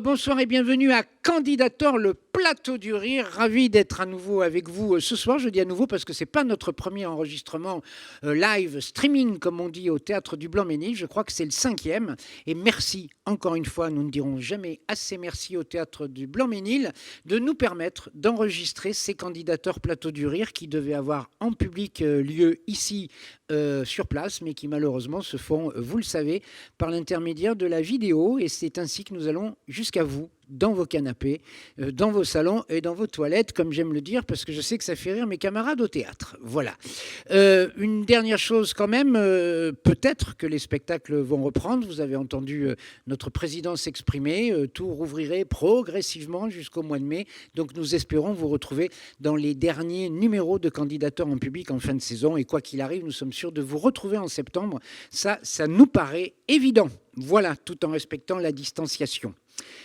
Bonsoir et bienvenue à Candidator, le plateau du rire. Ravi d'être à nouveau avec vous ce soir. Je dis à nouveau parce que c'est pas notre premier enregistrement live streaming, comme on dit, au Théâtre du Blanc-Ménil. Je crois que c'est le 5e. Et merci, encore une fois, nous ne dirons jamais assez merci au Théâtre du Blanc-Ménil de nous permettre d'enregistrer ces Candidators plateau du rire qui devaient avoir en public lieu ici sur place, mais qui malheureusement se font, vous le savez, par l'intermédiaire de la vidéo. Et c'est ainsi que nous allons jusqu'à vous, dans vos canapés, dans vos salons et dans vos toilettes, comme j'aime le dire, parce que je sais que ça fait rire mes camarades au théâtre. Voilà. Une dernière chose quand même, peut-être que les spectacles vont reprendre. Vous avez entendu notre président s'exprimer. Tout rouvrirait progressivement jusqu'au mois de mai. Donc nous espérons vous retrouver dans les derniers numéros de Candidateurs en public en fin de saison. Et quoi qu'il arrive, nous sommes sûrs de vous retrouver en septembre. Ça nous paraît évident. Voilà, tout en respectant la distanciation.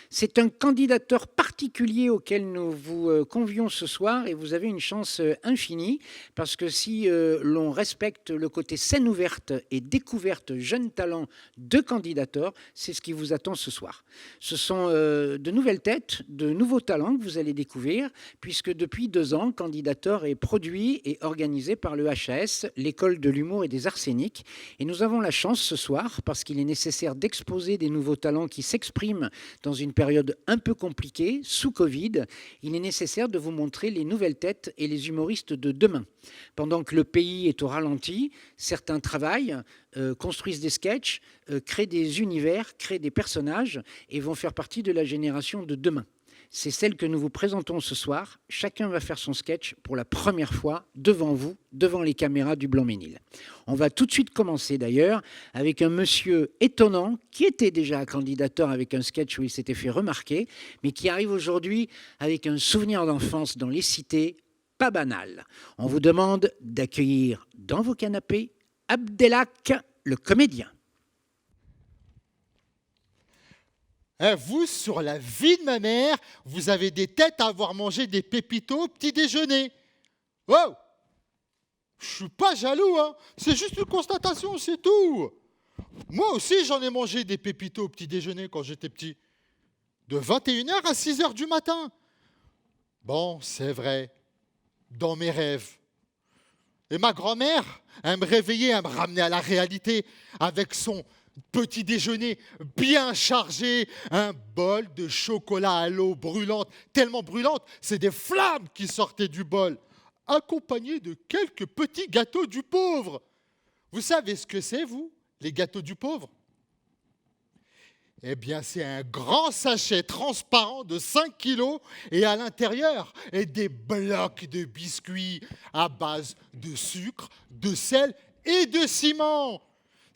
C'est un candidateur particulier auquel nous vous convions ce soir et vous avez une chance infinie parce que si l'on respecte le côté scène ouverte et découverte jeunes talents de candidateurs, c'est ce qui vous attend ce soir. Ce sont de nouvelles têtes, de nouveaux talents que vous allez découvrir puisque depuis 2 ans, Candidateur est produit et organisé par le HAS, l'École de l'humour et des arts scéniques. Et nous avons la chance ce soir, parce qu'il est nécessaire d'exposer des nouveaux talents qui s'expriment dans une période un peu compliquée, sous Covid, il est nécessaire de vous montrer les nouvelles têtes et les humoristes de demain. Pendant que le pays est au ralenti, certains travaillent, construisent des sketchs, créent des univers, créent des personnages et vont faire partie de la génération de demain. C'est celle que nous vous présentons ce soir. Chacun va faire son sketch pour la première fois devant vous, devant les caméras du Blanc-Ménil. On va tout de suite commencer d'ailleurs avec un monsieur étonnant qui était déjà candidateur avec un sketch où il s'était fait remarquer, mais qui arrive aujourd'hui avec un souvenir d'enfance dans les cités pas banal. On vous demande d'accueillir dans vos canapés Abdelhak, le comédien. Vous, sur la vie de ma mère, vous avez des têtes à avoir mangé des pépitos au petit déjeuner. Oh, je suis pas jaloux, hein. C'est juste une constatation, c'est tout. Moi aussi, j'en ai mangé des pépitos au petit déjeuner quand j'étais petit. De 21h à 6h du matin. Bon, c'est vrai, dans mes rêves. Et ma grand-mère, elle me réveillait, elle me ramenait à la réalité avec son petit déjeuner bien chargé, un bol de chocolat à l'eau brûlante, tellement brûlante, c'est des flammes qui sortaient du bol, accompagné de quelques petits gâteaux du pauvre. Vous savez ce que c'est, vous, les gâteaux du pauvre? Eh bien, c'est un grand sachet transparent de 5 kilos et à l'intérieur, des blocs de biscuits à base de sucre, de sel et de ciment.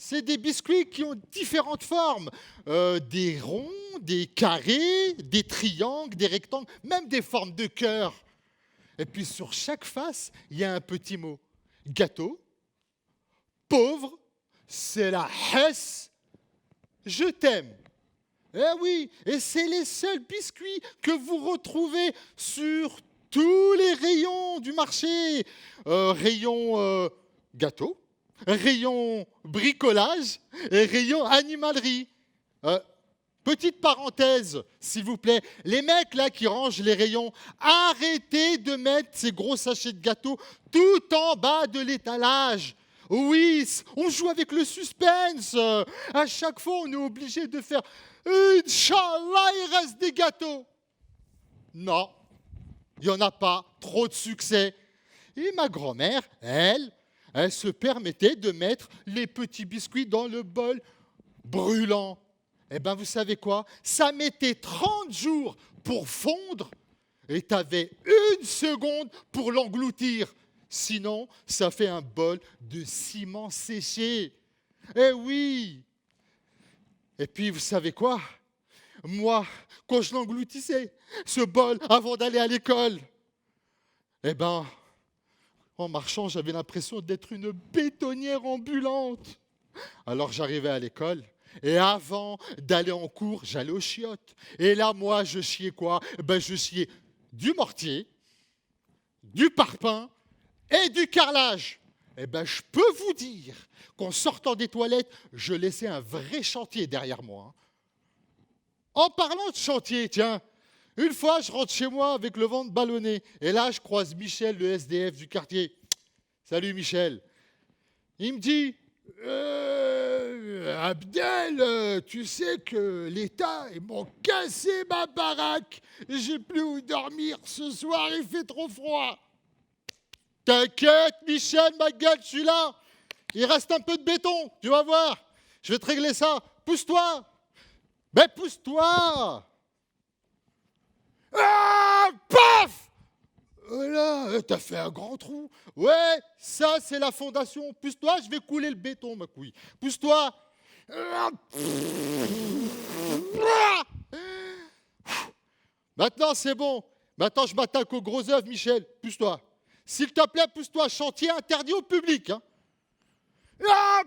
C'est des biscuits qui ont différentes formes, des ronds, des carrés, des triangles, des rectangles, même des formes de cœur. Et puis sur chaque face, il y a un petit mot. Gâteau, pauvre, c'est la Hesse, je t'aime. Eh oui, et c'est les seuls biscuits que vous retrouvez sur tous les rayons du marché. Rayon gâteau, rayon bricolage et rayon animalerie. Petite parenthèse, s'il vous plaît, les mecs là qui rangent les rayons, arrêtez de mettre ces gros sachets de gâteaux tout en bas de l'étalage. Oui, on joue avec le suspense. À chaque fois, on est obligé de faire « Inch'Allah, il reste des gâteaux ». Non, il n'y en a pas, trop de succès. Et ma grand-mère, elle se permettait de mettre les petits biscuits dans le bol brûlant. Eh bien, vous savez quoi? Ça mettait 30 jours pour fondre et tu avais 1 seconde pour l'engloutir. Sinon, ça fait un bol de ciment séché. Eh oui! Et puis, vous savez quoi? Moi, quand je l'engloutissais, ce bol, avant d'aller à l'école, eh bien, en marchant, j'avais l'impression d'être une bétonnière ambulante. Alors, j'arrivais à l'école. Et avant d'aller en cours, j'allais aux chiottes. Et là, moi, je chiais quoi? Je chiais du mortier, du parpaing et du carrelage. Eh ben, je peux vous dire qu'en sortant des toilettes, je laissais un vrai chantier derrière moi, hein. En parlant de chantier, tiens, une fois, je rentre chez moi avec le ventre ballonné. Et là, je croise Michel, le SDF du quartier. Salut Michel. Il me dit, Abdel, tu sais que l'État, ils m'ont cassé ma baraque. J'ai plus où dormir ce soir, il fait trop froid. T'inquiète, Michel, ma gueule, je suis là. Il reste un peu de béton, tu vas voir. Je vais te régler ça. Pousse-toi. Mais pousse-toi. Ah, paf. Voilà, t'as fait un grand trou. Ouais, ça, c'est la fondation. Pousse-toi, je vais couler le béton, ma couille. Pousse-toi. Maintenant, c'est bon. Maintenant, je m'attaque aux gros œuvres, Michel. Pousse-toi. S'il te plaît, pousse-toi. Chantier interdit au public, hein. Ah,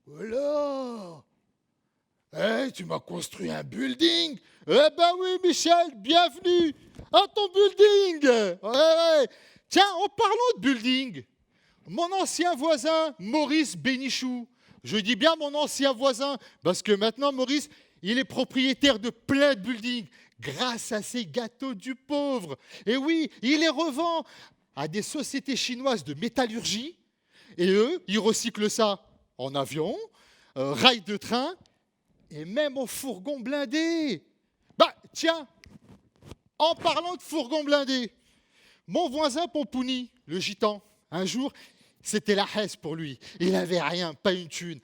voilà. Eh, tu m'as construit un building. Eh ben oui, Michel, bienvenue à ton building. Ouais. Tiens, en parlant de building, mon ancien voisin, Maurice Bénichou, je dis bien mon ancien voisin, parce que maintenant, Maurice, il est propriétaire de plein de buildings grâce à ses gâteaux du pauvre. Et oui, il les revend à des sociétés chinoises de métallurgie. Et eux, ils recyclent ça en avion, rail de train et même en fourgon blindé. Bah, tiens, en parlant de fourgon blindé, mon voisin Pompouni, le gitan, un jour, c'était la hesse pour lui. Il n'avait rien, pas une thune.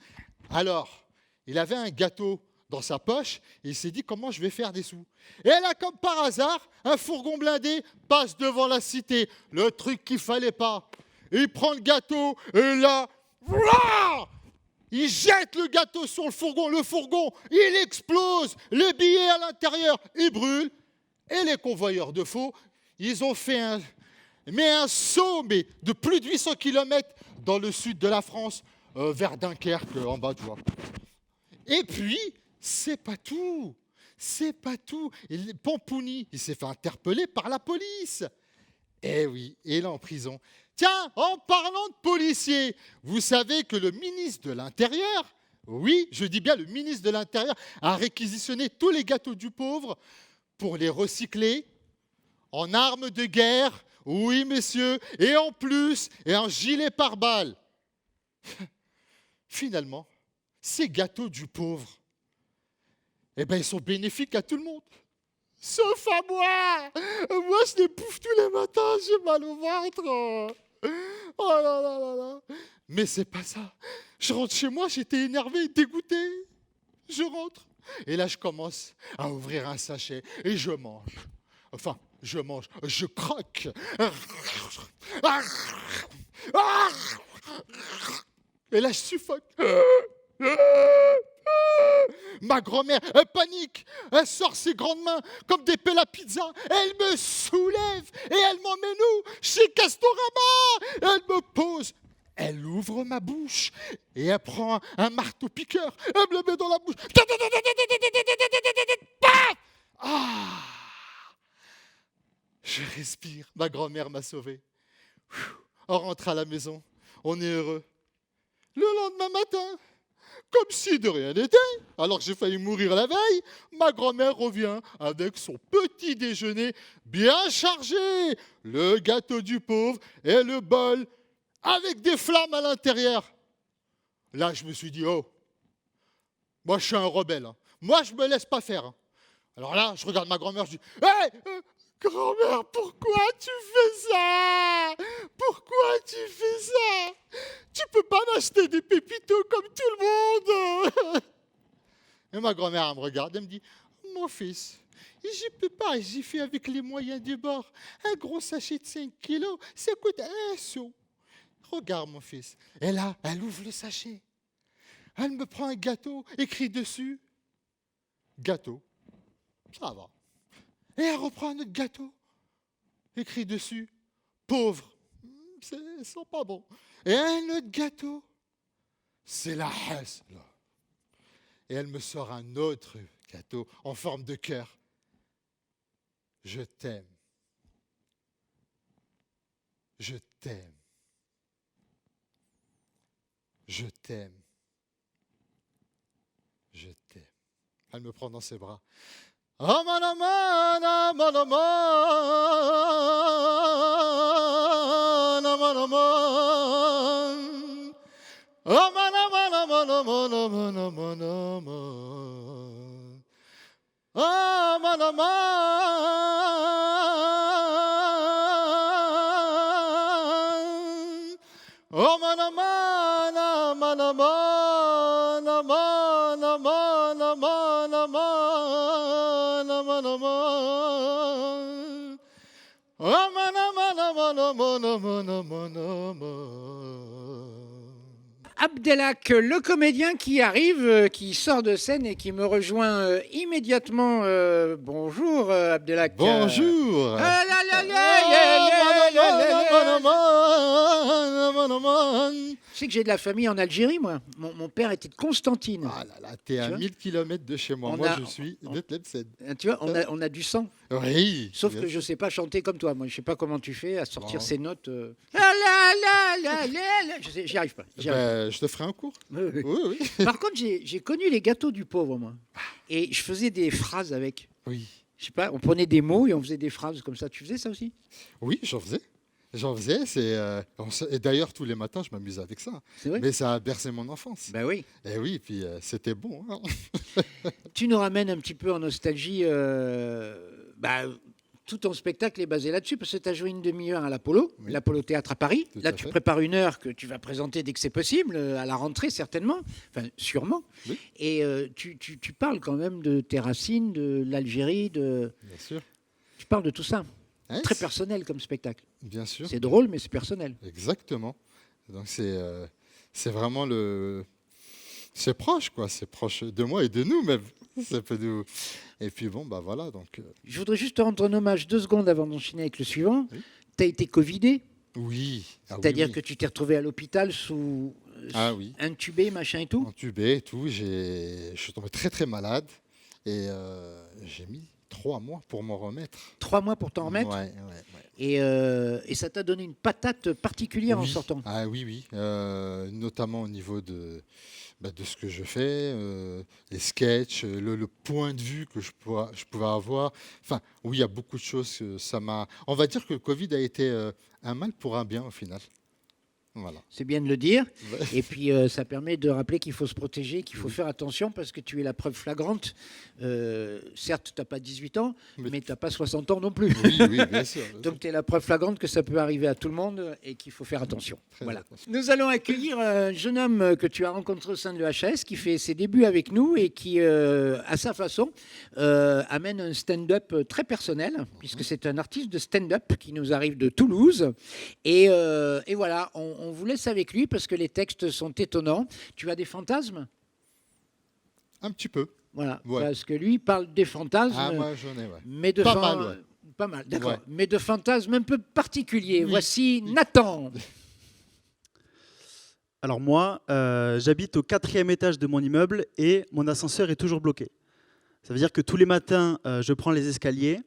Alors, il avait un gâteau dans sa poche et il s'est dit comment je vais faire des sous. Et là, comme par hasard, un fourgon blindé passe devant la cité. Le truc qu'il fallait pas. Il prend le gâteau et là, voilà, il jette le gâteau sur le fourgon, il explose, les billets à l'intérieur, ils brûlent. Et les convoyeurs de faux, ils ont fait un saut de plus de 800 km dans le sud de la France, vers Dunkerque, en bas, tu vois. Et puis, c'est pas tout. Pompouni, il s'est fait interpeller par la police. Eh oui, il est en prison. Tiens, en parlant de policiers, vous savez que le ministre de l'Intérieur, oui, je dis bien le ministre de l'Intérieur, a réquisitionné tous les gâteaux du pauvre pour les recycler en armes de guerre, oui, messieurs, et en plus, et en gilet pare-balles. Finalement, ces gâteaux du pauvre, eh ben, ils sont bénéfiques à tout le monde. Sauf à moi. Moi, je les bouffe tous les matins, j'ai mal au ventre. Oh là là là là. Mais c'est pas ça. Je rentre chez moi, j'étais énervé, dégoûté. Je rentre. Et là, je commence à ouvrir un sachet et je mange. Enfin, je croque. Et là, je suffoque. Ma grand-mère, elle panique, elle sort ses grandes mains comme des pelles à pizza, elle me soulève et elle m'emmène où? Chez Castorama. Elle me pose, elle ouvre ma bouche et elle prend un marteau-piqueur, elle me le met dans la bouche. Paf! Ah! Je respire, ma grand-mère m'a sauvé. On rentre à la maison, on est heureux. Le lendemain matin, comme si de rien n'était, alors que j'ai failli mourir la veille, ma grand-mère revient avec son petit déjeuner bien chargé, le gâteau du pauvre et le bol avec des flammes à l'intérieur. Là, je me suis dit, oh, moi je suis un rebelle, hein. Moi je me laisse pas faire, hein. Alors là, je regarde ma grand-mère, je dis, hé, grand-mère, pourquoi tu fais ça? Pourquoi tu fais ça? Tu peux pas m'acheter des pépitos comme tout le monde. Et ma grand-mère, elle me regarde, elle me dit, mon fils, je peux pas, j'y fais avec les moyens du bord. Un gros sachet de 5 kilos, ça coûte 1 sou. Regarde, mon fils. Et là, elle ouvre le sachet. Elle me prend un gâteau, écrit dessus, gâteau. Ça va. Et elle reprend un autre gâteau, écrit dessus, pauvre. Ils sont pas bons. Et un autre gâteau, c'est la hesse, là. Et elle me sort un autre gâteau en forme de cœur. Je t'aime. Je t'aime. Je t'aime. Je t'aime. Elle me prend dans ses bras. Oh mon amour, mon amour, mon amour. Oh mon amour, mon amour, mon amour, mon amour. Oh mon amour. Oh mon amour, mon amour, mon amour, mon amour, mon amour. Oh mon amour, mon amour, mon amour. Abdelhak, le comédien qui arrive, qui sort de scène et qui me rejoint immédiatement. Bonjour Abdelhak. Bonjour. Ah là là là, je sais que j'ai de la famille en Algérie, moi. Mon père était de Constantine. Ah là là, t'es à 1000 km de chez moi. Moi, je suis de Tlemcen. Tu vois, on a du sang. Oui. Sauf que je ne sais pas chanter comme toi. Moi, je ne sais pas comment tu fais à sortir ces notes. Ah là là là là là. J'y arrive pas. Je te ferai un cours. Oui, oui. Oui, oui. Par contre, j'ai connu les gâteaux du pauvre, moi. Et je faisais des phrases avec. Oui. Je sais pas, on prenait des mots et on faisait des phrases comme ça. Tu faisais ça aussi? Oui, j'en faisais. J'en faisais. Et d'ailleurs, tous les matins, je m'amusais avec ça. C'est vrai? Mais ça a bercé mon enfance. Ben oui. Et oui, puis c'était bon. Hein. Tu nous ramènes un petit peu en nostalgie. Tout ton spectacle est basé là-dessus parce que tu as joué une demi-heure à l'Apollo, Oui. l'Apollo Théâtre à Paris. Tout Là, à tu fait. prépares une heure que tu vas présenter dès que c'est possible, à la rentrée certainement, enfin sûrement. Oui. Et tu parles quand même de tes racines, de l'Algérie, Bien sûr. tu parles de tout ça. Hein, Très personnel comme spectacle. Bien sûr. C'est drôle, mais c'est personnel. Exactement. Donc c'est vraiment c'est proche, quoi. C'est proche de moi et de nous même. Ça peut nous... Et puis bon, bah voilà. Donc Je voudrais juste te rendre un hommage 2 secondes avant d'enchaîner avec le suivant. Oui. Tu as été Covidé, oui. c'est-à-dire oui. que tu t'es retrouvé à l'hôpital sous Oui. intubé, machin et tout. Entubé et tout. Je suis tombé très très malade et j'ai mis 3 mois pour m'en remettre. 3 mois pour t'en remettre. Ouais. Et ça t'a donné une patate particulière en Oui. sortant. Ah oui. Notamment au niveau de ce que je fais, les sketchs, le point de vue que je pouvais avoir. Enfin, oui, il y a beaucoup de choses que ça m'a... On va dire que le Covid a été un mal pour un bien au final. Voilà. C'est bien de le dire. Ouais. Et puis, ça permet de rappeler qu'il faut se protéger, qu'il faut faire attention parce que tu es la preuve flagrante. Certes, tu n'as pas 18 ans, mais tu n'as pas 60 ans non plus. Oui, bien sûr. Donc, tu es la preuve flagrante que ça peut arriver à tout le monde et qu'il faut faire attention. Très Voilà. attention. Nous allons accueillir un jeune homme que tu as rencontré au sein de l'EHS, qui fait ses débuts avec nous et qui, à sa façon, amène un stand-up très personnel, puisque c'est un artiste de stand-up qui nous arrive de Toulouse. Et voilà, on vous laisse avec lui parce que les textes sont étonnants. Tu as des fantasmes? Un petit peu. Voilà, Ouais. parce que lui parle des fantasmes, Ah, moi, j'en ai, ouais. mais de Pas mal, ouais. Pas mal, d'accord. Ouais. Mais de fantasmes un peu particuliers. Oui. Voici Nathan. Alors moi, j'habite au 4e étage de mon immeuble et mon ascenseur est toujours bloqué. Ça veut dire que tous les matins, je prends les escaliers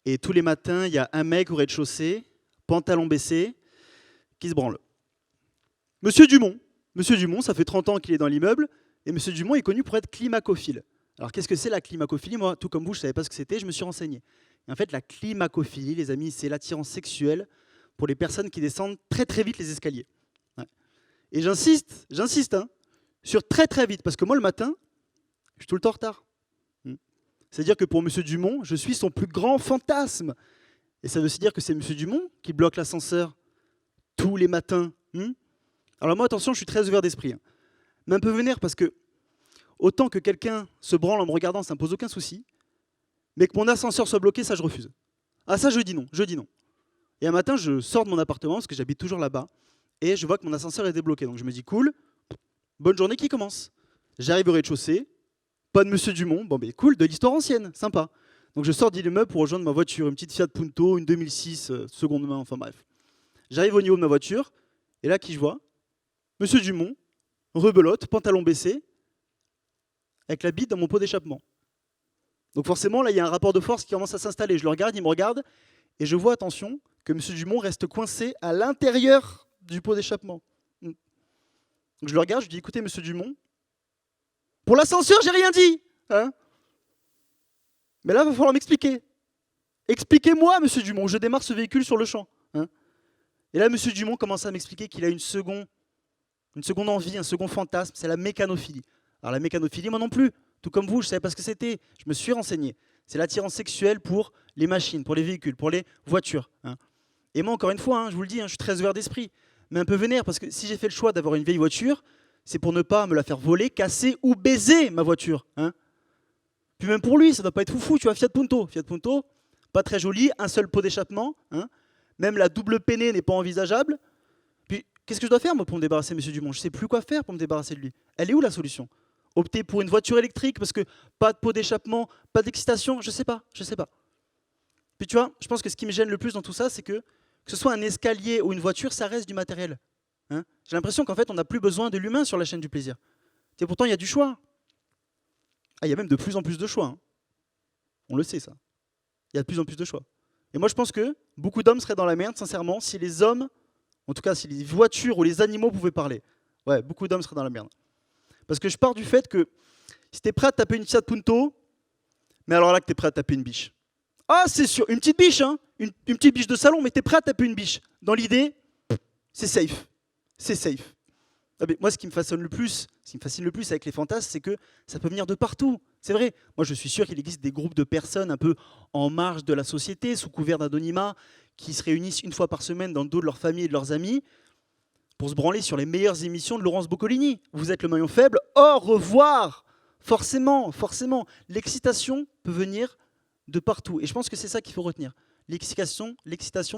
et tous les matins, il y a un mec au rez-de-chaussée, pantalon baissé, qui se branle. Monsieur Dumont, ça fait 30 ans qu'il est dans l'immeuble et Monsieur Dumont est connu pour être climacophile. Alors qu'est-ce que c'est la climacophilie? Moi, tout comme vous, je ne savais pas ce que c'était, je me suis renseigné. Et en fait, la climacophilie, les amis, c'est l'attirance sexuelle pour les personnes qui descendent très très vite les escaliers. Ouais. Et j'insiste sur très très vite, parce que moi le matin, je suis tout le temps en retard. C'est-à-dire que pour Monsieur Dumont, je suis son plus grand fantasme. Et ça veut aussi dire que c'est Monsieur Dumont qui bloque l'ascenseur tous les matins. Alors moi, attention, je suis très ouvert d'esprit. Mais un peu vénère, parce que autant que quelqu'un se branle en me regardant, ça ne me pose aucun souci, mais que mon ascenseur soit bloqué, ça je refuse. Ah ça, je dis non. Et un matin, je sors de mon appartement, parce que j'habite toujours là-bas, et je vois que mon ascenseur est débloqué. Donc je me dis, cool, bonne journée qui commence. J'arrive au rez-de-chaussée, pas de Monsieur Dumont, bon ben cool, de l'histoire ancienne, sympa. Donc je sors de l'immeuble pour rejoindre ma voiture, une petite Fiat Punto, une 2006, seconde main, enfin bref. J'arrive au niveau de ma voiture, et là qui je vois? Monsieur Dumont, rebelote, pantalon baissé, avec la bite dans mon pot d'échappement. Donc forcément, là, il y a un rapport de force qui commence à s'installer. Je le regarde, il me regarde, et je vois, attention, que M. Dumont reste coincé à l'intérieur du pot d'échappement. Donc je le regarde, je lui dis, écoutez, M. Dumont, pour l'ascenseur, j'ai rien dit, hein, mais là, il va falloir m'expliquer. Expliquez-moi, M. Dumont, je démarre ce véhicule sur le champ. Hein. Et là, M. Dumont commence à m'expliquer qu'il a une seconde envie, un second fantasme, c'est la mécanophilie. Alors la mécanophilie, moi non plus, tout comme vous, je ne savais pas ce que c'était. Je me suis renseigné. C'est l'attirance sexuelle pour les machines, pour les véhicules, pour les voitures. Hein. Et moi, encore une fois, hein, je vous le dis, hein, je suis très ouvert d'esprit, mais un peu vénère, parce que si j'ai fait le choix d'avoir une vieille voiture, c'est pour ne pas me la faire voler, casser ou baiser ma voiture. Hein. Puis même pour lui, ça ne doit pas être foufou, tu vois, Fiat Punto. Fiat Punto, pas très joli, un seul pot d'échappement. Hein. Même la double peinée n'est pas envisageable. Puis, qu'est-ce que je dois faire, moi, pour me débarrasser de M. Dumont? Je ne sais plus quoi faire pour me débarrasser de lui. Elle est où la solution? Opter pour une voiture électrique parce que pas de pot d'échappement, pas d'excitation, je sais pas. Puis tu vois, je pense que ce qui me gêne le plus dans tout ça, c'est que ce soit un escalier ou une voiture, ça reste du matériel. Hein. J'ai l'impression qu'en fait, on n'a plus besoin de l'humain sur la chaîne du plaisir. Et pourtant, il y a du choix. Ah, il y a même de plus en plus de choix. Hein. On le sait, ça. Il y a de plus en plus de choix. Et moi, je pense que beaucoup d'hommes seraient dans la merde, sincèrement, si les hommes, en tout cas, si les voitures ou les animaux pouvaient parler. Ouais, beaucoup d'hommes seraient dans la merde. Parce que je pars du fait que si tu es prêt à taper une Fiat Punto, mais alors là que tu es prêt à taper une biche. Ah, c'est sûr, une petite biche, hein, une petite biche de salon, mais tu es prêt à taper une biche. Dans l'idée, c'est safe. C'est safe. Ah, mais moi, ce qui me fascine le plus avec les fantasmes, c'est que ça peut venir de partout. C'est vrai. Moi, je suis sûr qu'il existe des groupes de personnes un peu en marge de la société, sous couvert d'anonymat, qui se réunissent une fois par semaine dans le dos de leur famille et de leurs amis, pour se branler sur les meilleures émissions de Laurence Boccolini. Vous êtes le maillon faible, au revoir. Forcément. L'excitation peut venir de partout. Et je pense que c'est ça qu'il faut retenir. L'excitation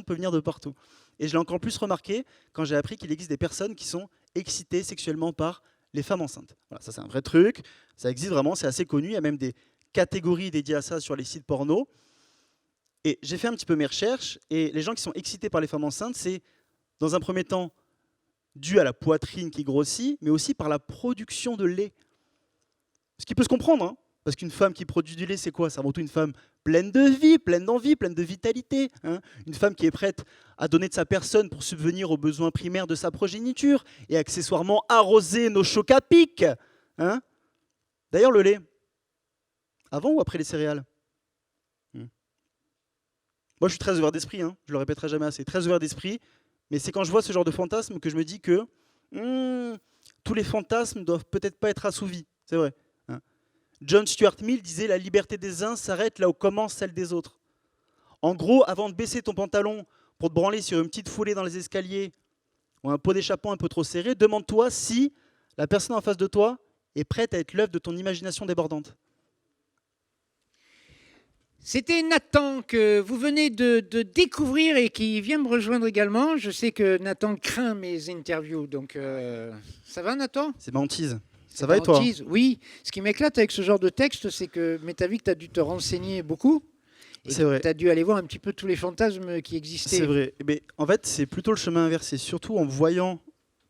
peut venir de partout. Et je l'ai encore plus remarqué quand j'ai appris qu'il existe des personnes qui sont excitées sexuellement par les femmes enceintes. Voilà, ça c'est un vrai truc. Ça existe vraiment, c'est assez connu. Il y a même des catégories dédiées à ça sur les sites porno. Et j'ai fait un petit peu mes recherches. Et les gens qui sont excités par les femmes enceintes, c'est dans un premier temps dû à la poitrine qui grossit, mais aussi par la production de lait. Ce qui peut se comprendre, hein, parce qu'une femme qui produit du lait, c'est quoi? C'est avant tout une femme pleine de vie, pleine d'envie, pleine de vitalité. Hein. Une femme qui est prête à donner de sa personne pour subvenir aux besoins primaires de sa progéniture et accessoirement arroser nos chocs à pic. Hein. D'ailleurs, le lait, avant ou après les céréales? Moi, je suis très ouvert d'esprit, hein, je le répéterai jamais assez, très ouvert d'esprit. Mais c'est quand je vois ce genre de fantasme que je me dis que tous les fantasmes doivent peut-être pas être assouvis. C'est vrai. Hein. John Stuart Mill disait « La liberté des uns s'arrête là où commence celle des autres ». En gros, avant de baisser ton pantalon pour te branler sur une petite foulée dans les escaliers ou un pot d'échappement un peu trop serré, demande-toi si la personne en face de toi est prête à être l'œuvre de ton imagination débordante. C'était Nathan que vous venez de découvrir et qui vient me rejoindre également. Je sais que Nathan craint mes interviews, donc ça va Nathan? C'est ma hantise. Ça va et toi? Oui. Ce qui m'éclate avec ce genre de texte, c'est que mais t'as vu que tu as dû te renseigner beaucoup. C'est vrai. Tu as dû aller voir un petit peu tous les fantasmes qui existaient. C'est vrai. Mais en fait, c'est plutôt le chemin inversé. Surtout en voyant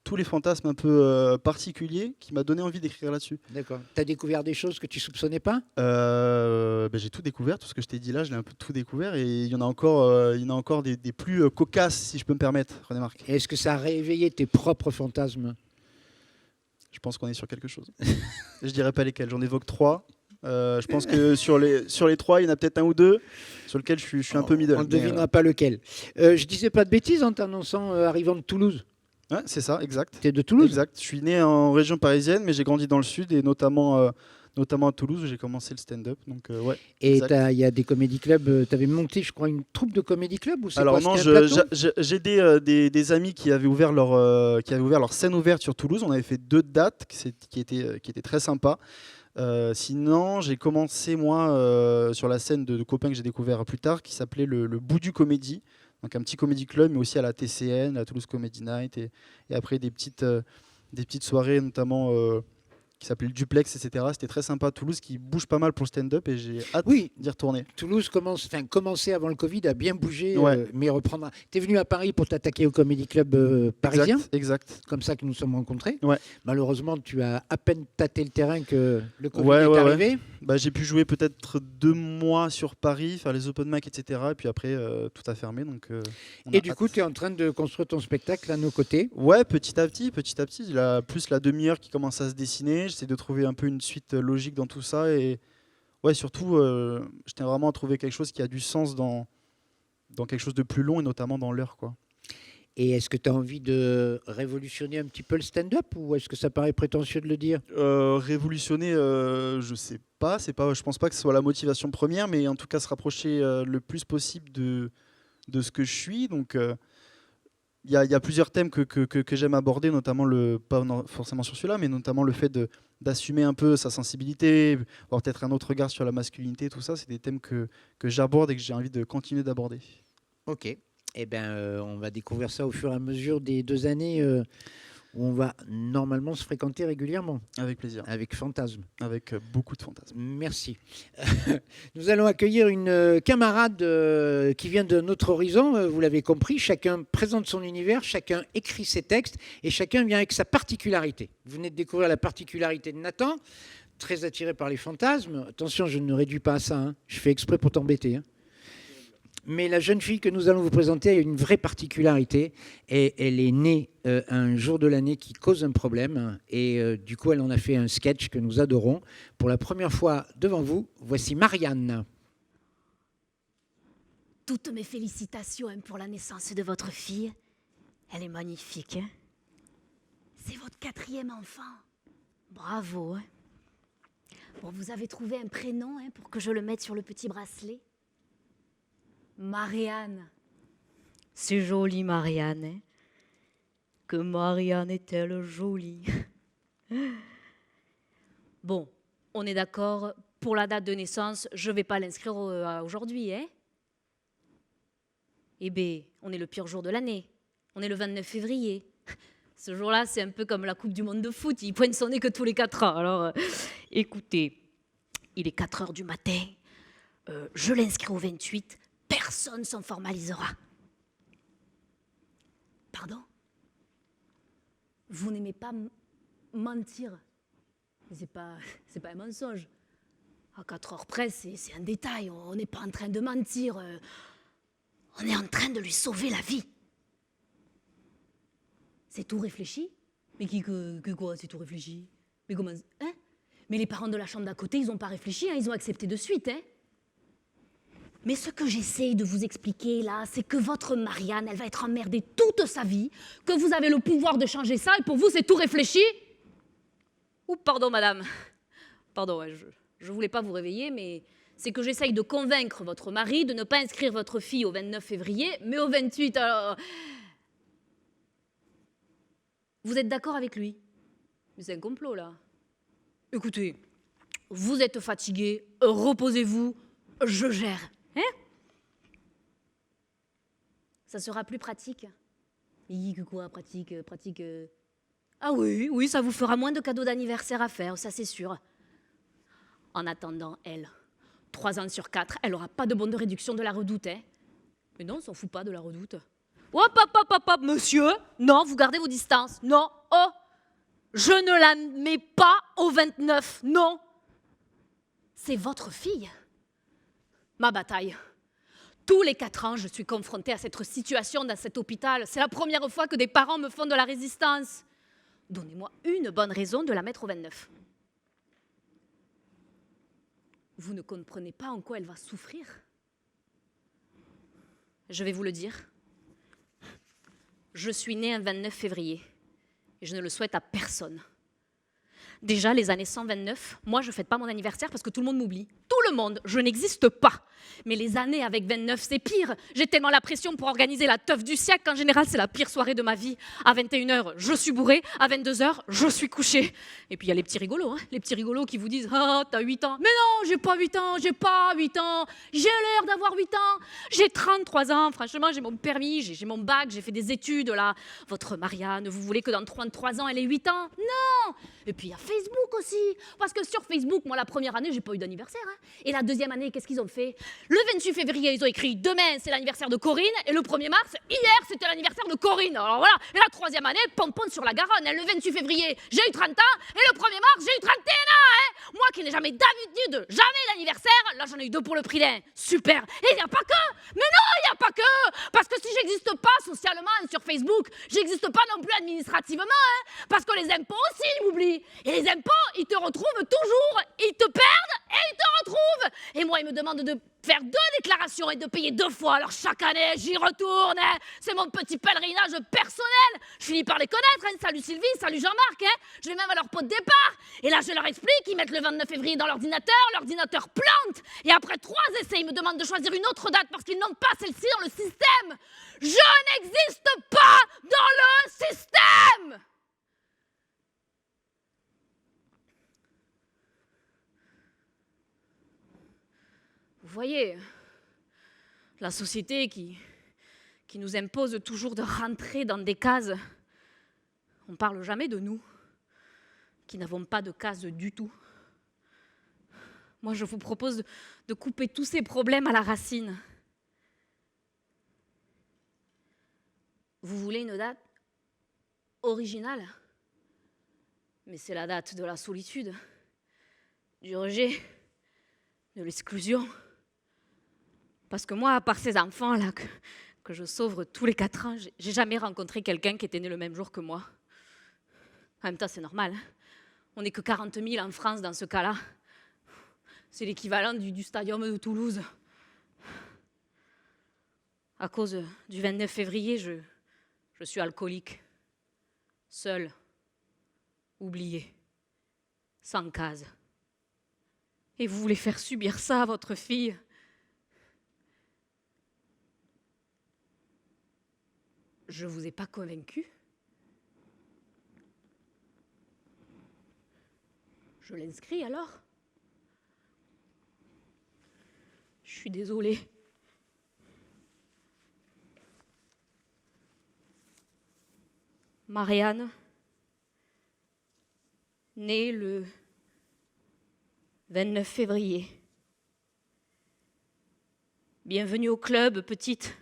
tous les fantasmes un peu particuliers qui m'a donné envie d'écrire là-dessus. D'accord. Tu as découvert des choses que tu soupçonnais pas? J'ai tout découvert, tout ce que je t'ai dit là, je l'ai un peu tout découvert et il y en a encore des plus cocasses, si je peux me permettre, René-Marc. Est-ce que ça a réveillé tes propres fantasmes? Je pense qu'on est sur quelque chose. Je dirais pas lesquels, j'en évoque 3. Je pense que sur les 3, il y en a peut-être un ou 2 sur lesquels je suis un peu middle. On ne devinera pas lequel. Je disais pas de bêtises en t'annonçant arrivant de Toulouse. Ouais, c'est ça, exact. Tu es de Toulouse? Exact. Je suis né en région parisienne, mais j'ai grandi dans le sud et notamment à Toulouse où j'ai commencé le stand-up. Donc, ouais, et il y a des comédie clubs. Tu avais monté, je crois, une troupe de comédie club ou c'est Alors quoi, non, j'ai des amis qui avaient ouvert leur scène ouverte sur Toulouse. On avait fait 2 dates qui étaient très sympas. Sinon, j'ai commencé moi sur la scène de copains que j'ai découvert plus tard, qui s'appelait le Bout du Comédie. Donc un petit comédie club, mais aussi à la TCN, la Toulouse Comedy Night, et après des petites soirées, notamment qui s'appelait le Duplex, etc. C'était très sympa à Toulouse, qui bouge pas mal pour le stand-up et j'ai hâte Oui. d'y retourner. Toulouse commençait avant le Covid à bien bouger, Ouais. mais reprendra. Tu es venu à Paris pour t'attaquer au Comedy Club parisien, Exact. comme ça que nous sommes rencontrés. Ouais. Malheureusement, tu as à peine tâté le terrain que le Covid Ouais, est ouais, arrivé. Bah, j'ai pu jouer peut-être 2 mois sur Paris, faire les open mic, etc. Et puis après, tout a fermé. Donc, on a Et du hâte. coup, tu es en train de construire ton spectacle à nos côtés. Ouais, petit à petit. Il y a plus la demi-heure qui commence à se dessiner. J'essaie de trouver un peu une suite logique dans tout ça. Et ouais, surtout, je tiens vraiment à trouver quelque chose qui a du sens dans quelque chose de plus long et notamment dans l'heure, quoi. Et est-ce que tu as envie de révolutionner un petit peu le stand-up ou est-ce que ça paraît prétentieux de le dire? Révolutionner, je sais pas. Je pense pas que ce soit la motivation première, mais en tout cas se rapprocher le plus possible de ce que je suis. Donc, il y a plusieurs thèmes que j'aime aborder, notamment pas forcément sur celui-là, mais notamment le fait d'assumer un peu sa sensibilité, avoir peut-être un autre regard sur la masculinité, tout ça. C'est des thèmes que j'aborde et que j'ai envie de continuer d'aborder. Ok. Eh bien, on va découvrir ça au fur et à mesure des 2 années où on va normalement se fréquenter régulièrement. Avec plaisir. Avec Fantasme. Avec beaucoup de fantasmes. Merci. Nous allons accueillir une camarade qui vient de notre horizon. Vous l'avez compris, chacun présente son univers, chacun écrit ses textes et chacun vient avec sa particularité. Vous venez de découvrir la particularité de Nathan, très attiré par les fantasmes. Attention, je ne réduis pas à ça, hein. Je fais exprès pour t'embêter, hein. Mais la jeune fille que nous allons vous présenter a une vraie particularité et elle est née un jour de l'année qui cause un problème et du coup elle en a fait un sketch que nous adorons. Pour la première fois devant vous, voici Marianne. Toutes mes félicitations pour la naissance de votre fille. Elle est magnifique. Hein? C'est votre 4e enfant. Bravo. Hein? Bon, vous avez trouvé un prénom pour que je le mette sur le petit bracelet. Marianne. C'est joli, Marianne. Hein? Que Marianne est-elle jolie. Bon, on est d'accord, pour la date de naissance, je ne vais pas l'inscrire aujourd'hui. Hein? Eh bien, on est le pire jour de l'année. On est le 29 février. Ce jour-là, c'est un peu comme la Coupe du Monde de foot. Il pointe son nez que tous les 4 ans. Alors, écoutez, il est 4 heures du matin. Je l'inscris au 28. Personne s'en formalisera. Pardon? Vous n'aimez pas mentir? Mais c'est pas un mensonge. À 4 heures près, c'est un détail. On n'est pas en train de mentir. On est en train de lui sauver la vie. C'est tout réfléchi? Mais que quoi, c'est tout réfléchi? Mais comment? Hein? Mais les parents de la chambre d'à côté, ils n'ont pas réfléchi, hein, ils ont accepté de suite. Hein? Mais ce que j'essaye de vous expliquer là, c'est que votre Marianne, elle va être emmerdée toute sa vie, que vous avez le pouvoir de changer ça, et pour vous, c'est tout réfléchi? Ou pardon, madame. Pardon, ouais, je voulais pas vous réveiller, mais c'est que j'essaye de convaincre votre mari de ne pas inscrire votre fille au 29 février, mais au 28. Alors... Vous êtes d'accord avec lui? Mais c'est un complot, là. Écoutez, vous êtes fatigué, reposez-vous, je gère. Hein? Ça sera plus pratique. Que quoi, pratique? Ah oui, ça vous fera moins de cadeaux d'anniversaire à faire, ça c'est sûr. En attendant, elle, 3 ans sur 4, elle n'aura pas de bon de réduction de la Redoute. Hein? Mais non, on s'en fout pas de la Redoute. Hop, monsieur, non, vous gardez vos distances. Non, oh, je ne la mets pas au 29, non. C'est votre fille. Ma bataille. Tous les 4 ans, je suis confrontée à cette situation dans cet hôpital. C'est la première fois que des parents me font de la résistance. Donnez-moi une bonne raison de la mettre au 29. Vous ne comprenez pas en quoi elle va souffrir? Je vais vous le dire. Je suis née un 29 février et je ne le souhaite à personne. Déjà, les années 129, moi, je ne fête pas mon anniversaire parce que tout le monde m'oublie. Tout le monde, je n'existe pas. Mais les années avec 29, c'est pire. J'ai tellement la pression pour organiser la teuf du siècle qu'en général, c'est la pire soirée de ma vie. À 21h, je suis bourrée. À 22h, je suis couchée. Et puis, il y a les petits rigolos, les petits rigolos qui vous disent « Ah, t'as 8 ans !» Mais non, j'ai pas 8 ans, j'ai pas 8 ans. J'ai l'air d'avoir 8 ans. J'ai 33 ans, franchement, j'ai mon permis, j'ai mon bac, j'ai fait des études, là. Votre Marianne, vous voulez que dans 33 ans, elle ait 8 ans? Non. Et puis, il y a Facebook aussi. Parce que sur Facebook, moi, la première année, j'ai pas eu d'anniversaire. Et la deuxième année, qu'est-ce qu'ils ont fait? Le 28 février, ils ont écrit « Demain, c'est l'anniversaire de Corinne » et le 1er mars, hier, c'était l'anniversaire de Corinne. Alors voilà, et la troisième année, pompon sur la Garonne. Le 28 février, j'ai eu 30 ans et le 1er mars, j'ai eu 31 ans. Moi qui n'ai jamais d'habitude, jamais d'anniversaire, là, j'en ai eu 2 pour le prix d'un. Super. Et il n'y a pas que. Mais non, il n'y a pas que. Parce que si j'existe pas socialement sur Facebook, j'existe pas non plus administrativement. Parce que les impôts aussi, ils m'oublient. Et les impôts, ils te retrouvent toujours. Ils te perdent et ils te retrouvent. Et moi, ils me demandent de faire 2 déclarations et de payer 2 fois. Alors chaque année, j'y retourne. C'est mon petit pèlerinage personnel. Je finis par les connaître. Salut Sylvie, salut Jean-Marc. Je vais même à leur pot de départ. Et là, je leur explique. Ils mettent le 29 février dans l'ordinateur plante. Et après 3 essais, ils me demandent de choisir une autre date parce qu'ils n'ont pas celle-ci dans le système. Je n'existe pas dans le système. Vous voyez, la société qui nous impose toujours de rentrer dans des cases. On ne parle jamais de nous, qui n'avons pas de cases du tout. Moi, je vous propose de couper tous ces problèmes à la racine. Vous voulez une date originale? Mais c'est la date de la solitude, du rejet, de l'exclusion. Parce que moi, à part ces enfants-là que je sauve tous les 4 ans, j'ai jamais rencontré quelqu'un qui était né le même jour que moi. En même temps, c'est normal. On n'est que 40 000 en France dans ce cas-là. C'est l'équivalent du stadium de Toulouse. À cause du 29 février, je suis alcoolique. Seule. Oubliée. Sans case. Et vous voulez faire subir ça à votre fille? Je ne vous ai pas convaincu. Je l'inscris alors. Je suis désolée. Marianne, née le 29 février. Bienvenue au club, petite.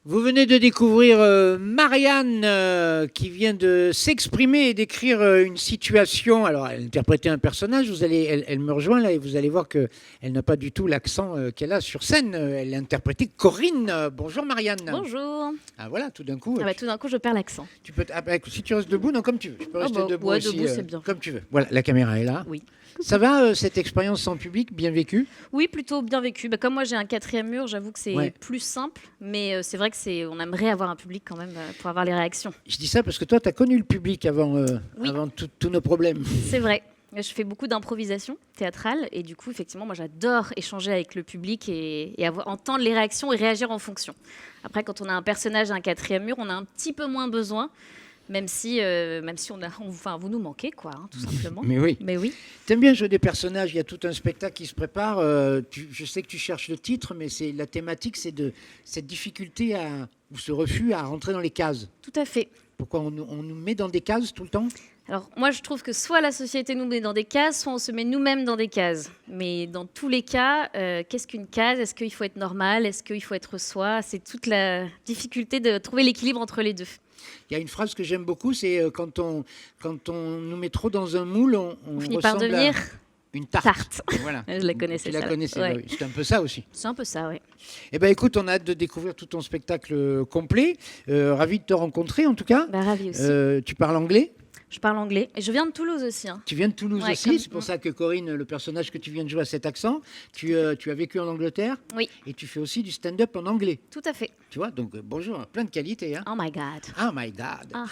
Vous venez de découvrir Marianne qui vient de s'exprimer et d'écrire une situation. Alors, elle interprétait un personnage. Elle me rejoint là et vous allez voir qu'elle n'a pas du tout l'accent qu'elle a sur scène. Elle a interprété Corinne. Bonjour Marianne. Bonjour. Ah voilà, tout d'un coup. Tout d'un coup, je perds l'accent. Tu peux, si tu restes debout, non, comme tu veux. Tu peux rester debout ouais, aussi. Debout, c'est bien. Comme tu veux. Voilà, la caméra est là. Oui. Ça va, cette expérience en public, bien vécue? Oui, plutôt bien vécu. Comme moi, j'ai un 4e mur, j'avoue que c'est plus simple. Mais c'est vrai on aimerait avoir un public quand même pour avoir les réactions. Je dis ça parce que toi, tu as connu le public avant tous nos problèmes. C'est vrai. Je fais beaucoup d'improvisation théâtrale et du coup, effectivement, moi, j'adore échanger avec le public et entendre les réactions et réagir en fonction. Après, quand on a un personnage à un 4e mur, on a un petit peu moins besoin. Même si vous nous manquez, quoi, tout simplement. Mais oui. Mais oui. T'aimes bien jouer des personnages, il y a tout un spectacle qui se prépare. Je sais que tu cherches le titre, mais la thématique, c'est de cette difficulté ou ce refus à rentrer dans les cases. Tout à fait. Pourquoi on nous met dans des cases tout le temps? Alors, moi, je trouve que soit la société nous met dans des cases, soit on se met nous-mêmes dans des cases. Mais dans tous les cas, qu'est-ce qu'une case? Est-ce qu'il faut être normal? Est-ce qu'il faut être soi? C'est toute la difficulté de trouver l'équilibre entre les deux. Il y a une phrase que j'aime beaucoup, c'est quand on nous met trop dans un moule, on finit par devenir une tarte. Voilà. Je la connaissais. Tu la connaissais, ouais. Oui. C'est un peu ça aussi. C'est un peu ça, oui. Eh bien, écoute, on a hâte de découvrir tout ton spectacle complet. Ravi de te rencontrer, en tout cas. Ravi aussi. Tu parles anglais? Je parle anglais. Et je viens de Toulouse aussi. Hein. Tu viens de Toulouse Ouais, aussi, comme- c'est pour ça que Corinne, le personnage que tu viens de jouer, a cet accent. Tu as vécu en Angleterre Oui, et tu fais aussi du stand-up en anglais. tout à fait. Tu vois, donc bonjour, plein de qualités. Hein. Oh my God. Oh my God. Ah.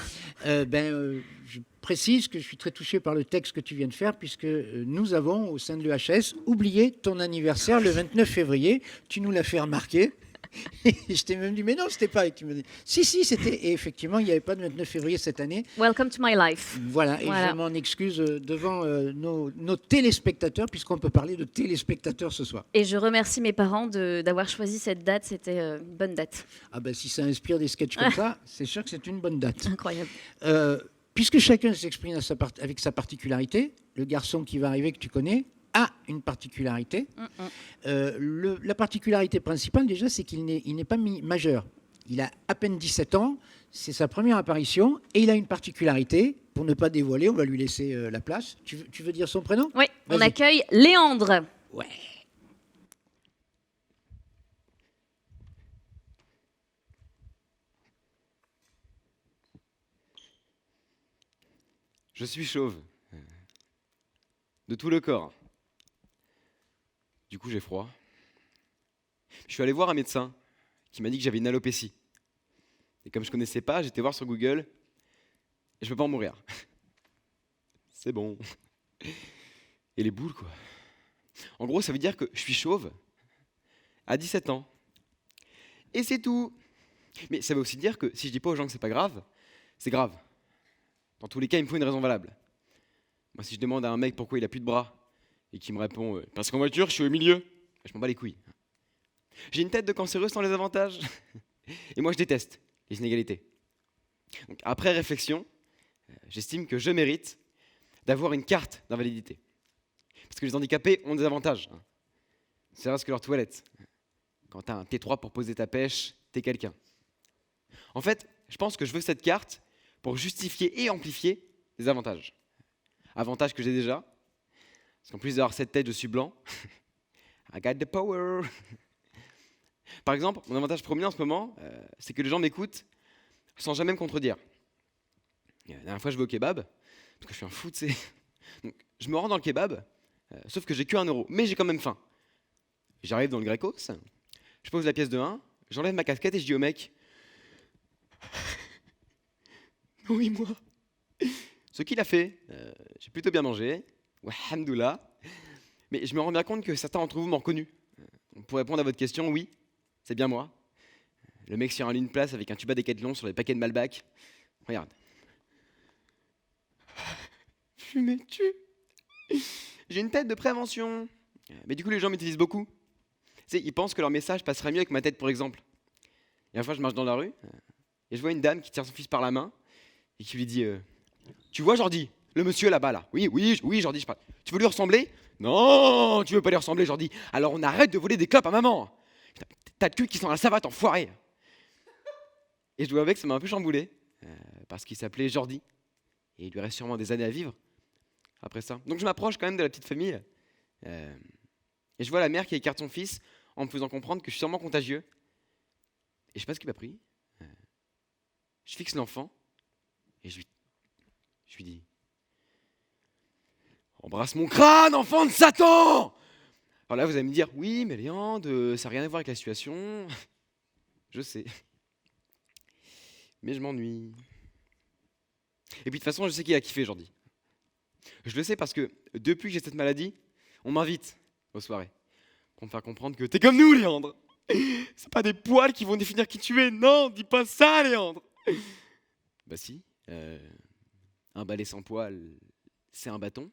Je précise que je suis très touché par le texte que tu viens de faire, puisque nous avons, au sein de l'EHS, oublié ton anniversaire le 29 février. Tu nous l'as fait remarquer. Et je t'ai même dit, mais non, c'était pas. Et tu me dis, si, c'était. Et effectivement, il n'y avait pas de 29 février cette année. Welcome to my life. Voilà, et Voilà. je m'en excuse devant nos téléspectateurs, puisqu'on peut parler de téléspectateurs ce soir. Et je remercie mes parents d'avoir choisi cette date. C'était une bonne date. Ah ben, si ça inspire des sketchs comme ça, c'est sûr que c'est une bonne date. Incroyable. Puisque chacun s'exprime avec sa particularité, le garçon qui va arriver, que tu connais, a une particularité. La particularité principale, déjà, c'est qu'il n'est pas majeur. Il a à peine 17 ans, c'est sa première apparition, et il a une particularité. Pour ne pas dévoiler, on va lui laisser la place. Tu veux dire son prénom? Oui, on Vas-y. accueille Léandre. Ouais. Je suis chauve. De tout le corps. Du coup, j'ai froid. Je suis allé voir un médecin qui m'a dit que j'avais une alopécie. Et comme je connaissais pas, j'étais voir sur Google et je peux pas en mourir. C'est bon. Et les boules, quoi. En gros, ça veut dire que je suis chauve à 17 ans. Et c'est tout. Mais ça veut aussi dire que si je dis pas aux gens que c'est pas grave, c'est grave. Dans tous les cas, il me faut une raison valable. Moi, si je demande à un mec pourquoi il a plus de bras et qu'il me répond parce qu'en voiture, je suis au milieu, je m'en bats les couilles. J'ai une tête de cancéreux sans les avantages. Et moi, je déteste les inégalités. Donc, après réflexion, j'estime que je mérite d'avoir une carte d'invalidité. Parce que les handicapés ont des avantages. C'est vrai que leur toilette. Quand tu as un T3 pour poser ta pêche, t'es quelqu'un. En fait, je pense que je veux cette carte pour justifier et amplifier les avantages. Avantages que j'ai déjà, parce qu'en plus d'avoir cette tête, je suis blanc. I got the power. Par exemple, mon avantage premier en ce moment, c'est que les gens m'écoutent sans jamais me contredire. La dernière fois, je vais au kebab, parce que je suis un fou, tu sais. Donc, je me rends dans le kebab, sauf que j'ai que 1 euro, mais j'ai quand même faim. J'arrive dans le Grecos, je pose la pièce de 1, j'enlève ma casquette et je dis au mec oui, moi. Ce qu'il a fait, j'ai plutôt bien mangé, alhamdoulilah, mais je me rends bien compte que certains d'entre vous m'ont reconnu. Pour répondre à votre question, oui, c'est bien moi. Le mec sur un ligne place avec un tuba Décathlon sur les paquets de Malbac. Regarde. Je me tue. J'ai une tête de prévention. Mais du coup, les gens m'utilisent beaucoup. Tu sais, ils pensent que leur message passerait mieux avec ma tête, pour exemple. Et une fois, je marche dans la rue et je vois une dame qui tire son fils par la main et qui lui dit tu vois, Jordi, le monsieur là-bas, là. Oui, Jordi, je parle. Tu veux lui ressembler? Non, tu veux pas lui ressembler, Jordi. Alors on arrête de voler des clopes à maman. T'as de cul qui sent la savate, enfoiré. Et je dois avouer que ça m'a un peu chamboulé, parce qu'il s'appelait Jordi. Et il lui reste sûrement des années à vivre après ça. Donc je m'approche quand même de la petite famille. Et je vois la mère qui écarte son fils en me faisant comprendre que je suis sûrement contagieux. Et je sais pas ce qu'il m'a pris. Je fixe l'enfant et je lui dis embrasse mon crâne, enfant de Satan! Alors là, vous allez me dire oui, mais Léandre, ça n'a rien à voir avec la situation. Je sais. Mais je m'ennuie. Et puis de toute façon, je sais qu'il a kiffé aujourd'hui. Je le sais parce que depuis que j'ai cette maladie, on m'invite aux soirées pour me faire comprendre que t'es comme nous, Léandre. C'est pas des poils qui vont définir qui tu es. Non, dis pas ça, Léandre. Bah si. Un balai sans poils, c'est un bâton.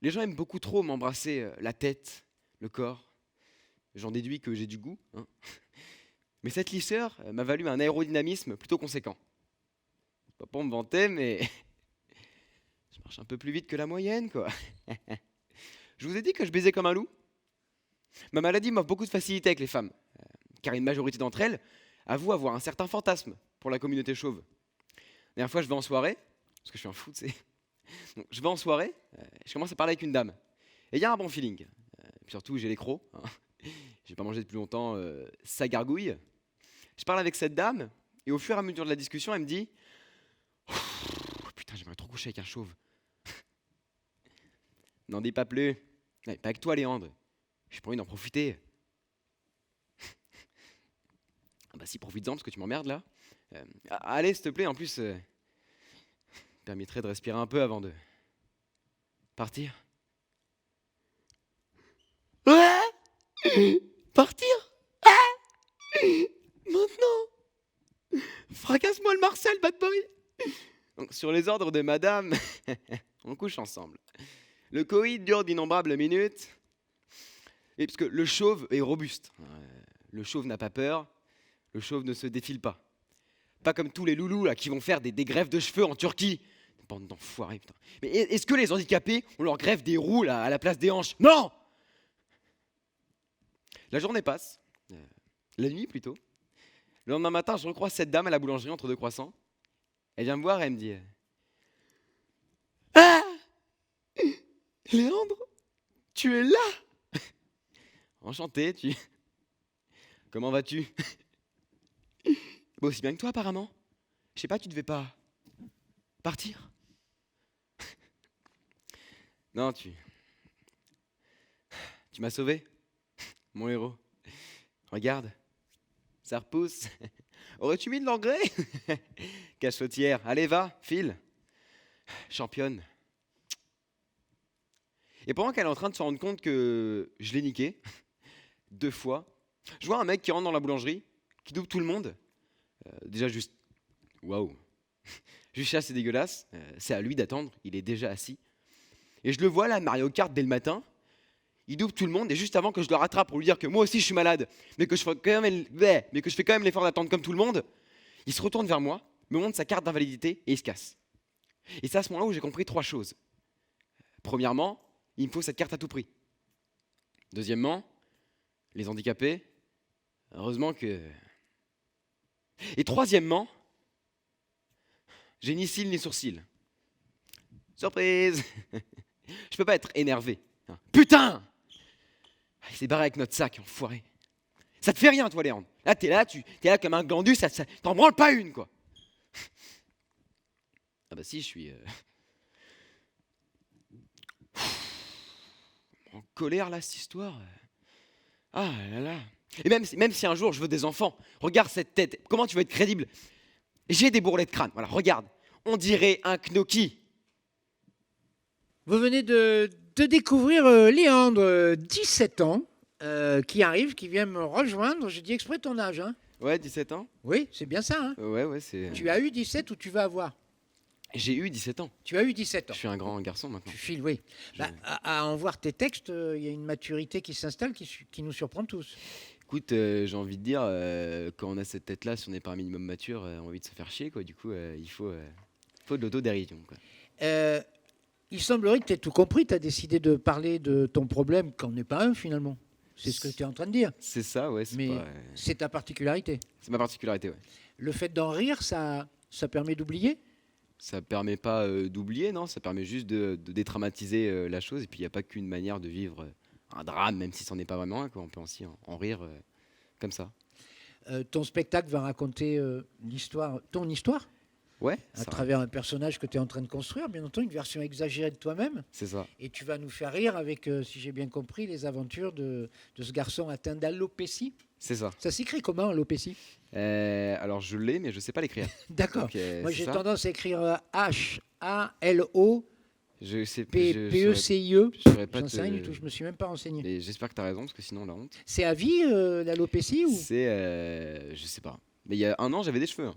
Les gens aiment beaucoup trop m'embrasser la tête, le corps. J'en déduis que j'ai du goût. Hein. Mais cette lisseur m'a valu un aérodynamisme plutôt conséquent. Pas pour me vanter, mais je marche un peu plus vite que la moyenne, quoi. Je vous ai dit que je baisais comme un loup. Ma maladie m'offre beaucoup de facilité avec les femmes, car une majorité d'entre elles avouent avoir un certain fantasme pour la communauté chauve. La dernière fois, je vais en soirée, parce que je suis un fou, tu sais. Donc, je vais en soirée, je commence à parler avec une dame. Et il y a un bon feeling. Puis surtout, j'ai les crocs. Hein. J'ai pas mangé depuis longtemps, ça gargouille. Je parle avec cette dame, et au fur et à mesure de la discussion, elle me dit « Putain, j'aimerais trop coucher avec un chauve. N'en dis pas plus. Ouais, pas avec toi, Léandre. J'ai pas envie d'en profiter. Ah bah si, profites-en parce que tu m'emmerdes là. Allez, s'il te plaît, en plus, permettrait de respirer un peu avant de partir. Ouais. Partir. Maintenant. Fracasse-moi le Marcel, bad boy. Donc, sur les ordres de madame, on couche ensemble. Le coït dure d'innombrables minutes. Et parce que le chauve est robuste. Le chauve n'a pas peur. Le chauve ne se défile pas. Pas comme tous les loulous là, qui vont faire des greffes de cheveux en Turquie. Bande d'enfoirés, putain. Mais est-ce que les handicapés, on leur greffe des roues là, à la place des hanches? Non. La journée passe. La nuit plutôt. Le lendemain matin, je recroise cette dame à la boulangerie entre deux croissants. Elle vient me voir et elle me dit Ah, Léandre, tu es là. Enchanté, tu. Comment vas-tu? Bah, aussi bien que toi, apparemment. Je sais pas, tu devais pas partir? Non, tu m'as sauvé, mon héros. Regarde, ça repousse. Aurais-tu mis de l'engrais? Cachotière, allez, va, file. Championne. Et pendant qu'elle est en train de se rendre compte que je l'ai niqué, 2 fois, je vois un mec qui rentre dans la boulangerie, qui double tout le monde. Déjà juste, waouh, juste ça c'est dégueulasse, c'est à lui d'attendre, il est déjà assis. Et je le vois là, Mario Kart dès le matin, il double tout le monde et juste avant que je le rattrape pour lui dire que moi aussi je suis malade, mais que je fais quand même l'effort d'attendre comme tout le monde, il se retourne vers moi, me montre sa carte d'invalidité et il se casse. Et c'est à ce moment-là où j'ai compris 3 choses. Premièrement, il me faut cette carte à tout prix. Deuxièmement, les handicapés, heureusement que... Et troisièmement, j'ai ni cils ni sourcils. Surprise. Je peux pas être énervé. Putain. Il s'est barré avec notre sac, enfoiré. Ça te fait rien, toi, Léandre. Là, t'es là comme un glandu, ça t'en branle pas une, quoi. Ah bah si, je suis... en colère, là, cette histoire. Ah là là. Et même si un jour je veux des enfants, regarde cette tête, comment tu veux être crédible? J'ai des bourrelets de crâne, voilà, regarde. On dirait un gnocchi. Vous venez de découvrir Léandre, 17 ans, qui arrive, qui vient me rejoindre. Je dis exprès ton âge. Hein. Ouais, 17 ans. Oui, c'est bien ça. Hein. Ouais, c'est... Tu as eu 17 ou tu vas avoir? J'ai eu 17 ans. Tu as eu 17 ans. Je suis un grand garçon maintenant. Tu files, oui. Bah, à en voir tes textes, il y a une maturité qui s'installe qui nous surprend tous. Écoute, j'ai envie de dire, quand on a cette tête-là, si on n'est pas un minimum mature, on a envie de se faire chier, quoi. Du coup, il faut de l'autodérision, quoi. Il semblerait que tu aies tout compris. Tu as décidé de parler de ton problème, qu'on n'est pas un finalement. C'est ce que tu es en train de dire. C'est ça, ouais. Mais c'est ta particularité. C'est ma particularité, ouais. Le fait d'en rire, ça permet d'oublier? Ça permet pas d'oublier, non. Ça permet juste de détraumatiser la chose. Et puis, il n'y a pas qu'une manière de vivre un drame, même si c'en est pas vraiment un, quoi. On peut aussi en rire comme ça. Ton spectacle va raconter ton histoire? Ouais. À travers un personnage que tu es en train de construire, bien entendu, une version exagérée de toi-même. C'est ça. Et tu vas nous faire rire avec, si j'ai bien compris, les aventures de ce garçon atteint d'alopécie. C'est ça. Ça s'écrit comment, alopécie? Alors, je l'ai, mais je sais pas l'écrire. D'accord. Donc, Moi, c'est j'ai ça. tendance à écrire H-A-L-O. Je sais P-E-C-I-E. je saurais pas J'en sais rien te- du tout, je me suis même pas renseigné. Et j'espère que tu as raison, parce que sinon, la honte. C'est à vie, l'alopécie ou... C'est. Je sais pas. Mais il y a 1 an, j'avais des cheveux. Hein.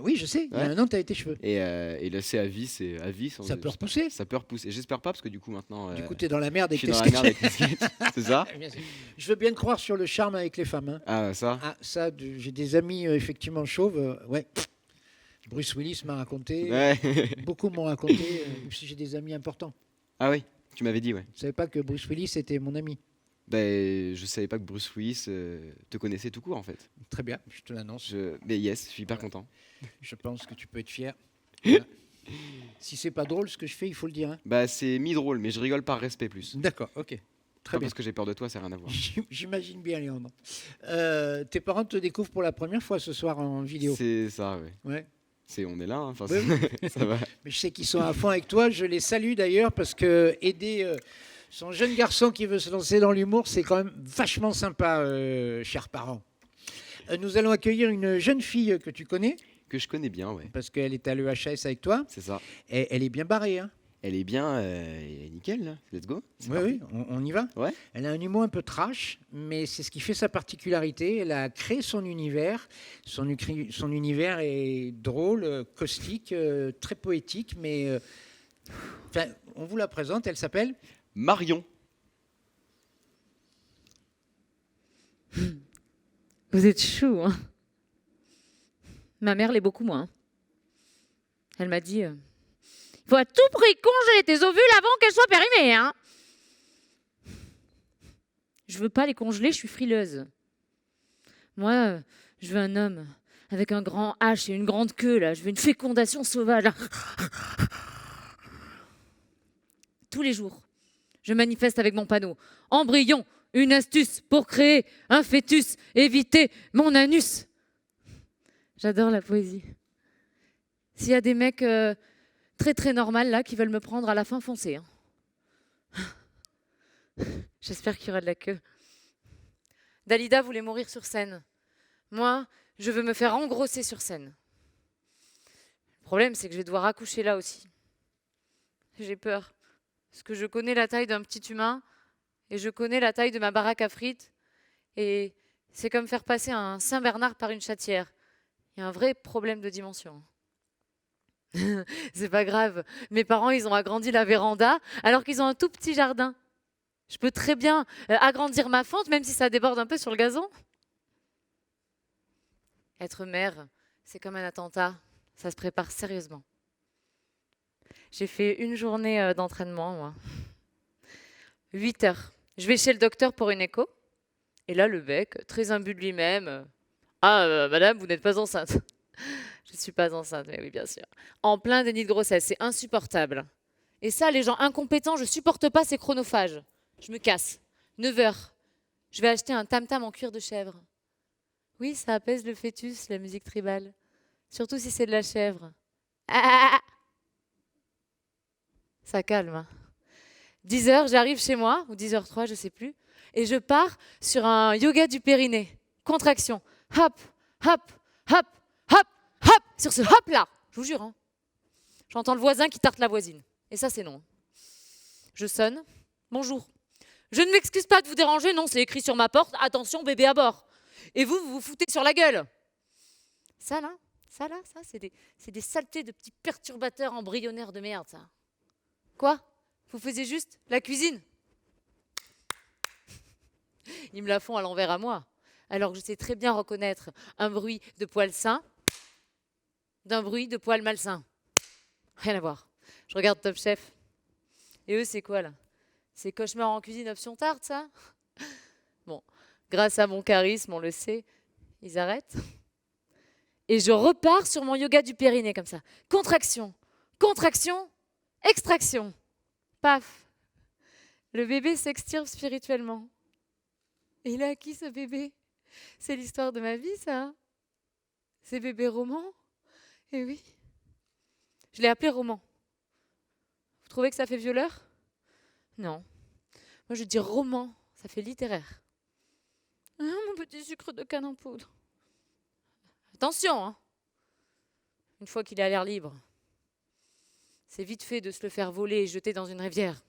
Oui, je sais, il y a Ouais. 1 an, tu as tes cheveux. Et là, c'est à vie, c'est à vie. Ça peut repousser. Ça peut repousser. Et j'espère pas, parce que du coup, maintenant. Du coup, tu es dans la merde je avec suis tes dans la merde sketchs. avec les sketchs. C'est ça? Bien sûr. Je veux bien te croire sur le charme avec les femmes. Hein. Ah, ça. Ah, ça, j'ai des amis effectivement chauves. Ouais. Bruce Willis m'a raconté. Ouais. Beaucoup m'ont raconté. J'ai des amis importants. Ah oui, tu m'avais dit, ouais. Je ne savais pas que Bruce Willis était mon ami. Ben, je savais pas que Bruce Willis te connaissait tout court, en fait. Très bien, je te l'annonce. Mais yes, je suis hyper content. Je pense que tu peux être fier. Voilà. Si c'est pas drôle ce que je fais, il faut le dire. Hein. Bah, c'est mi-drôle, mais je rigole par respect plus. D'accord, ok. Très Pas bien. parce que j'ai peur de toi, ça n'a rien à voir. J'imagine bien, Léandre. Tes parents te découvrent pour la première fois ce soir en vidéo. C'est ça, ouais. Ouais. On est là, hein. Enfin, Oui, ça va. Mais je sais qu'ils sont à fond avec toi. Je les salue d'ailleurs parce que aider son jeune garçon qui veut se lancer dans l'humour, c'est quand même vachement sympa, chers parents. Nous allons accueillir une jeune fille que tu connais Que je connais bien, ouais. parce qu'elle est à l'EHS avec toi. C'est ça. Et elle est bien barrée. Hein. Elle est bien nickel, là. Let's go. C'est Oui, parti. oui, on y va. Ouais. Elle a un humour un peu trash, mais c'est ce qui fait sa particularité. Elle a créé son univers. Son univers est drôle, caustique, très poétique, mais enfin, on vous la présente. Elle s'appelle Marion. Vous êtes chou, hein. Ma mère l'est beaucoup moins. Elle m'a dit il faut à tout prix congeler tes ovules avant qu'elles soient périmées, hein. Je veux pas les congeler, je suis frileuse. Moi, je veux un homme avec un grand H et une grande queue, là. Je veux une fécondation sauvage, là. Tous les jours, je manifeste avec mon panneau. Embryon, une astuce pour créer un fœtus, éviter mon anus. J'adore la poésie. S'il y a des mecs très très normaux là qui veulent me prendre à la fin, foncez. Hein. J'espère qu'il y aura de la queue. Dalida voulait mourir sur scène. Moi, je veux me faire engrosser sur scène. Le problème, c'est que je vais devoir accoucher là aussi. J'ai peur. Parce que je connais la taille d'un petit humain et je connais la taille de ma baraque à frites. Et c'est comme faire passer un Saint-Bernard par une chatière. Il y a un vrai problème de dimension. C'est pas grave. Mes parents, ils ont agrandi la véranda alors qu'ils ont un tout petit jardin. Je peux très bien agrandir ma fente, même si ça déborde un peu sur le gazon. Être mère, c'est comme un attentat. Ça se prépare sérieusement. J'ai fait une journée d'entraînement, moi. 8 heures. Je vais chez le docteur pour une écho. Et là, le mec, très imbu de lui-même. Madame, vous n'êtes pas enceinte. Je ne suis pas enceinte, mais oui, bien sûr. En plein déni de grossesse, c'est insupportable. Et ça, les gens incompétents, je ne supporte pas ces chronophages. Je me casse. 9 heures. Je vais acheter un tam-tam en cuir de chèvre. Oui, ça apaise le fœtus, la musique tribale. Surtout si c'est de la chèvre. Ah, ça calme. Hein. 10 heures, j'arrive chez moi, ou 10h03, je ne sais plus, et je pars sur un yoga du périnée. Contraction. Hop, hop, hop, hop, hop. Sur ce hop-là, je vous jure, hein, j'entends le voisin qui tarte la voisine. Et ça, c'est non. Je sonne. Bonjour. Je ne m'excuse pas de vous déranger, non, c'est écrit sur ma porte. Attention, bébé à bord. Et vous, vous vous foutez sur la gueule. Ça, c'est des saletés de petits perturbateurs embryonnaires de merde, ça. Quoi ? Vous faisiez juste la cuisine ? Ils me la font à l'envers à moi. Alors que je sais très bien reconnaître un bruit de poil sain d'un bruit de poil malsain. Rien à voir. Je regarde Top Chef. Et eux, c'est quoi, là ? C'est cauchemar en cuisine option tarte, ça ? Bon, grâce à mon charisme, on le sait, ils arrêtent. Et je repars sur mon yoga du périnée, comme ça. Contraction, contraction, extraction. Paf. Le bébé s'extirpe spirituellement. Et il est à qui, ce bébé ? C'est l'histoire de ma vie, ça. C'est bébé Roman. Eh oui. Je l'ai appelé Roman. Vous trouvez que ça fait violeur ? Non. Moi, je dis roman. Ça fait littéraire. Ah, mon petit sucre de canne en poudre. Attention, hein. Une fois qu'il est à l'air libre, c'est vite fait de se le faire voler et jeter dans une rivière.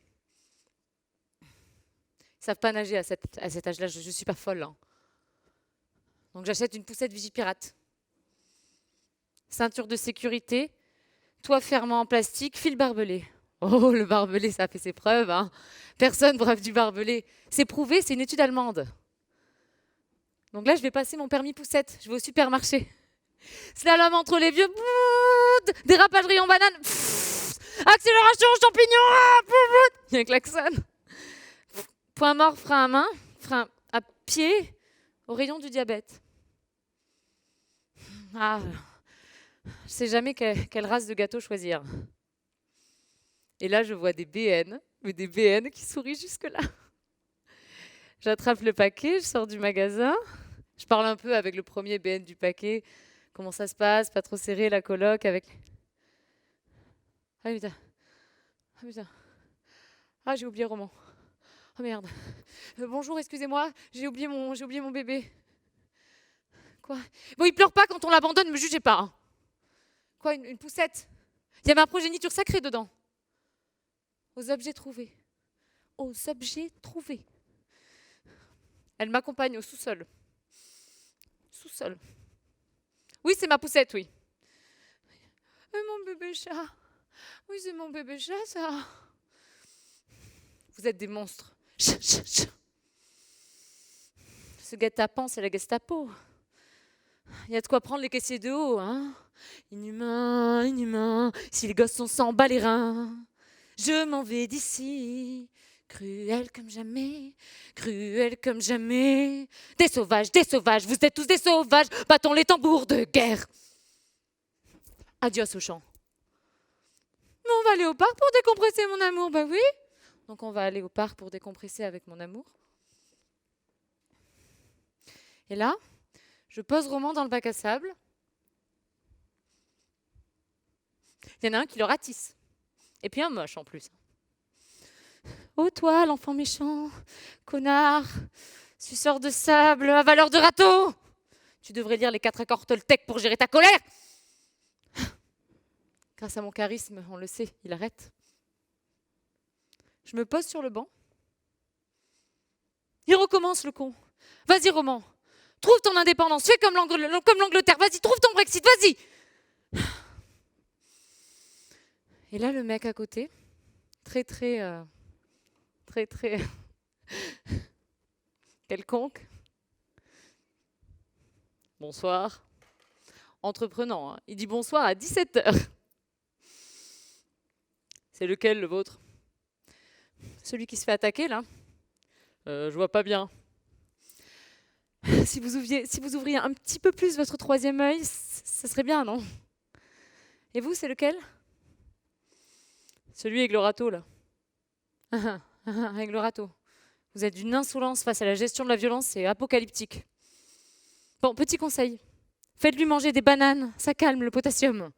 Ils ne savent pas nager à cet âge-là. Je ne suis pas folle. Hein. Donc, j'achète une poussette Vigipirate. Ceinture de sécurité, toit fermant en plastique, fil barbelé. Oh, le barbelé, ça a fait ses preuves. Hein. Personne brave du barbelé. C'est prouvé, c'est une étude allemande. Donc là, je vais passer mon permis poussette. Je vais au supermarché. Slalom entre les vieux. Dérapage rayon banane. Accélération champignon. Il y a un klaxon. Point mort, frein à main. Frein à pied. Au rayon du diabète. Ah, je ne sais jamais quelle race de gâteau choisir. Et là, je vois des BN, mais des BN qui sourient jusque-là. J'attrape le paquet, je sors du magasin, je parle un peu avec le premier BN du paquet. Comment ça se passe? Pas trop serré, la coloc avec... Ah putain. Ah putain. Ah, j'ai oublié Roman. Oh merde. Bonjour, excusez-moi, j'ai oublié mon bébé. Quoi? Bon, il pleure pas quand on l'abandonne, me jugez pas. Hein. Quoi, une poussette? Il y a ma progéniture sacrée dedans. Aux objets trouvés. Aux objets trouvés. Elle m'accompagne au sous-sol. Sous-sol. Oui, c'est ma poussette, oui. Mon bébé chat. Oui, c'est mon bébé chat, ça. Vous êtes des monstres. Ce guet-apens, c'est la Gestapo. Il y a de quoi prendre les caissiers de haut, hein. Inhumain, inhumain, si les gosses sont sans bas les reins, je m'en vais d'ici. Cruel comme jamais, cruel comme jamais. Des sauvages, vous êtes tous des sauvages, battons les tambours de guerre. Adios au champ. Mais on va aller au parc pour décompresser, mon amour, bah oui. Donc on va aller au parc pour décompresser avec mon amour. Et là, je pose Roman dans le bac à sable. Il y en a un qui le ratisse. Et puis un moche en plus. Oh toi, l'enfant méchant, connard, suceur de sable, avaleur de râteau. Tu devrais lire les 4 accords Toltec pour gérer ta colère. Grâce à mon charisme, on le sait, il arrête. Je me pose sur le banc. Il recommence le con. Vas-y Roman, trouve ton indépendance, fais comme l'Angleterre, vas-y, trouve ton Brexit, vas-y. Et là, le mec à côté, très quelconque. Bonsoir. Entreprenant, hein. Il dit bonsoir à 17h. C'est lequel, le vôtre? Celui qui se fait attaquer, là? Je vois pas bien. Si vous ouvriez un petit peu plus votre troisième œil, ça serait bien, non? Et vous, c'est lequel? Celui avec le râteau, là. Avec le râteau. Vous êtes d'une insolence face à la gestion de la violence, c'est apocalyptique. Bon, petit conseil. Faites-lui manger des bananes, ça calme le potassium.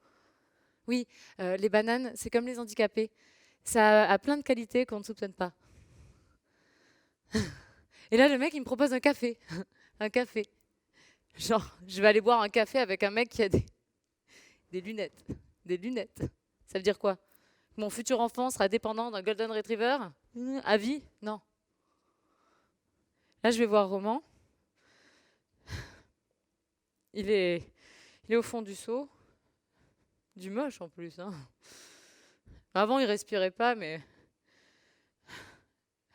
Oui, les bananes, c'est comme les handicapés. Ça a plein de qualités qu'on ne soupçonne pas. Et là, le mec, il me propose un café. Un café. Genre, je vais aller boire un café avec un mec qui a des lunettes. Des lunettes. Ça veut dire quoi? Mon futur enfant sera dépendant d'un Golden Retriever? À vie? Non. Là, je vais voir Roman. Il est au fond du seau. Du moche, en plus. Hein. Avant, il respirait pas, mais...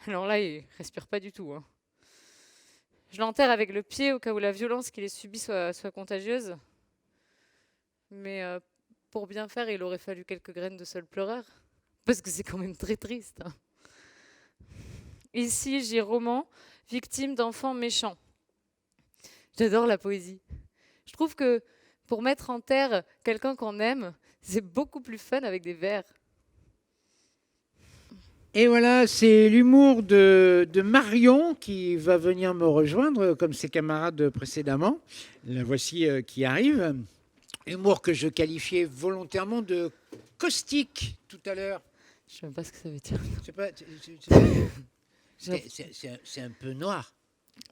Alors là, il respire pas du tout. Hein. Je l'enterre avec le pied au cas où la violence qu'il ait subie soit contagieuse. Mais pour bien faire, il aurait fallu quelques graines de seul pleureur. Parce que c'est quand même très triste. Hein. Ici, j'ai Roman, victime d'enfants méchants. J'adore la poésie. Je trouve que pour mettre en terre quelqu'un qu'on aime, c'est beaucoup plus fun avec des vers. Et voilà, c'est l'humour de Marion qui va venir me rejoindre, comme ses camarades précédemment. La voici qui arrive. Humour que je qualifiais volontairement de caustique tout à l'heure. Je ne sais même pas ce que ça veut dire. C'est un peu noir.